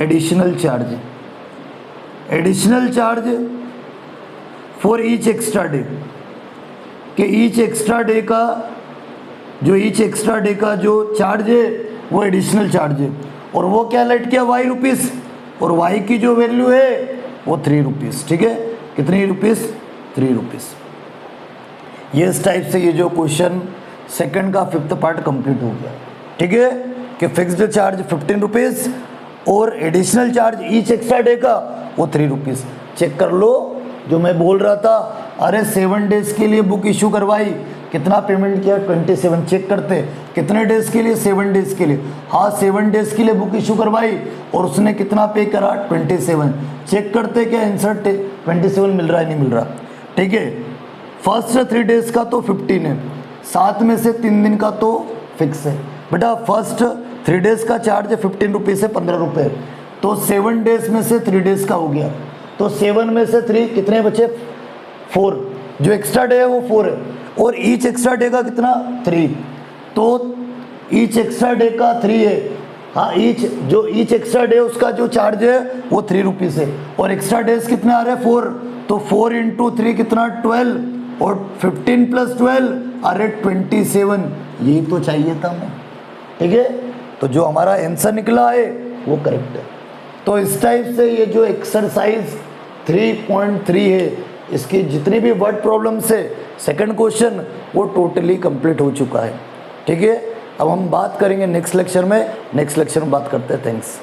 additional charge, additional charge for each extra day, कि ईच एक्स्ट्रा डे का जो ईच एक्स्ट्रा डे का जो चार्ज है वो एडिशनल चार्ज है, और वो क्या लेट किया वाई रुपीज़, और वाई की जो वैल्यू है वो 3 रुपीज़, ठीक है, कितनी रुपीज़, 3 रुपीज़। ये इस टाइप से ये जो क्वेश्चन सेकंड का 5th पार्ट कंप्लीट हो गया, ठीक है, कि फिक्स्ड चार्ज 15 रुपीज़ और additional charge each extra day का वो 3 रुपीज़। चेक कर लो जो मैं बोल रहा था, अरे 7 डेज़ के लिए बुक इशू करवाई, कितना पेमेंट किया 27, चेक करते कितने डेज़ के लिए, 7 डेज़ के लिए, हाँ 7 डेज़ के लिए बुक इशू करवाई और उसने कितना पे करा 27, चेक करते क्या आंसर 27 मिल रहा है नहीं मिल रहा, ठीक है। फर्स्ट 3 डेज़ का तो 15 है, 7 में से 3 दिन का तो फिक्स है बेटा। फर्स्ट 3 डेज़ का चार्ज 15 रुपीज़ से 15 रुपये, तो 7 डेज़ में से 3 डेज़ का हो गया, तो 7 में से 3 कितने बचे 4, जो एक्स्ट्रा डे है वो 4 है, और ईच एक्स्ट्रा डे का कितना 3, तो ईच एक्स्ट्रा डे का 3 है, हाँ ईच एक्स्ट्रा डे उसका जो चार्ज है वो 3 रुपीज़ है, और एक्स्ट्रा डेज कितने आ रहे हैं 4, तो 4 × 3 कितना 12, और 15 + 12 अरे 27, यही तो चाहिए था मैं, ठीक है। तो जो हमारा आंसर निकला है वो करेक्ट है। तो इस टाइप से ये जो एक्सरसाइज 3.3 है, इसकी जितनी भी वर्ड प्रॉब्लम्स है सेकंड क्वेश्चन वो टोटली कंप्लीट हो चुका है, ठीक है। अब हम बात करेंगे नेक्स्ट लेक्चर में बात करते हैं। थैंक्स।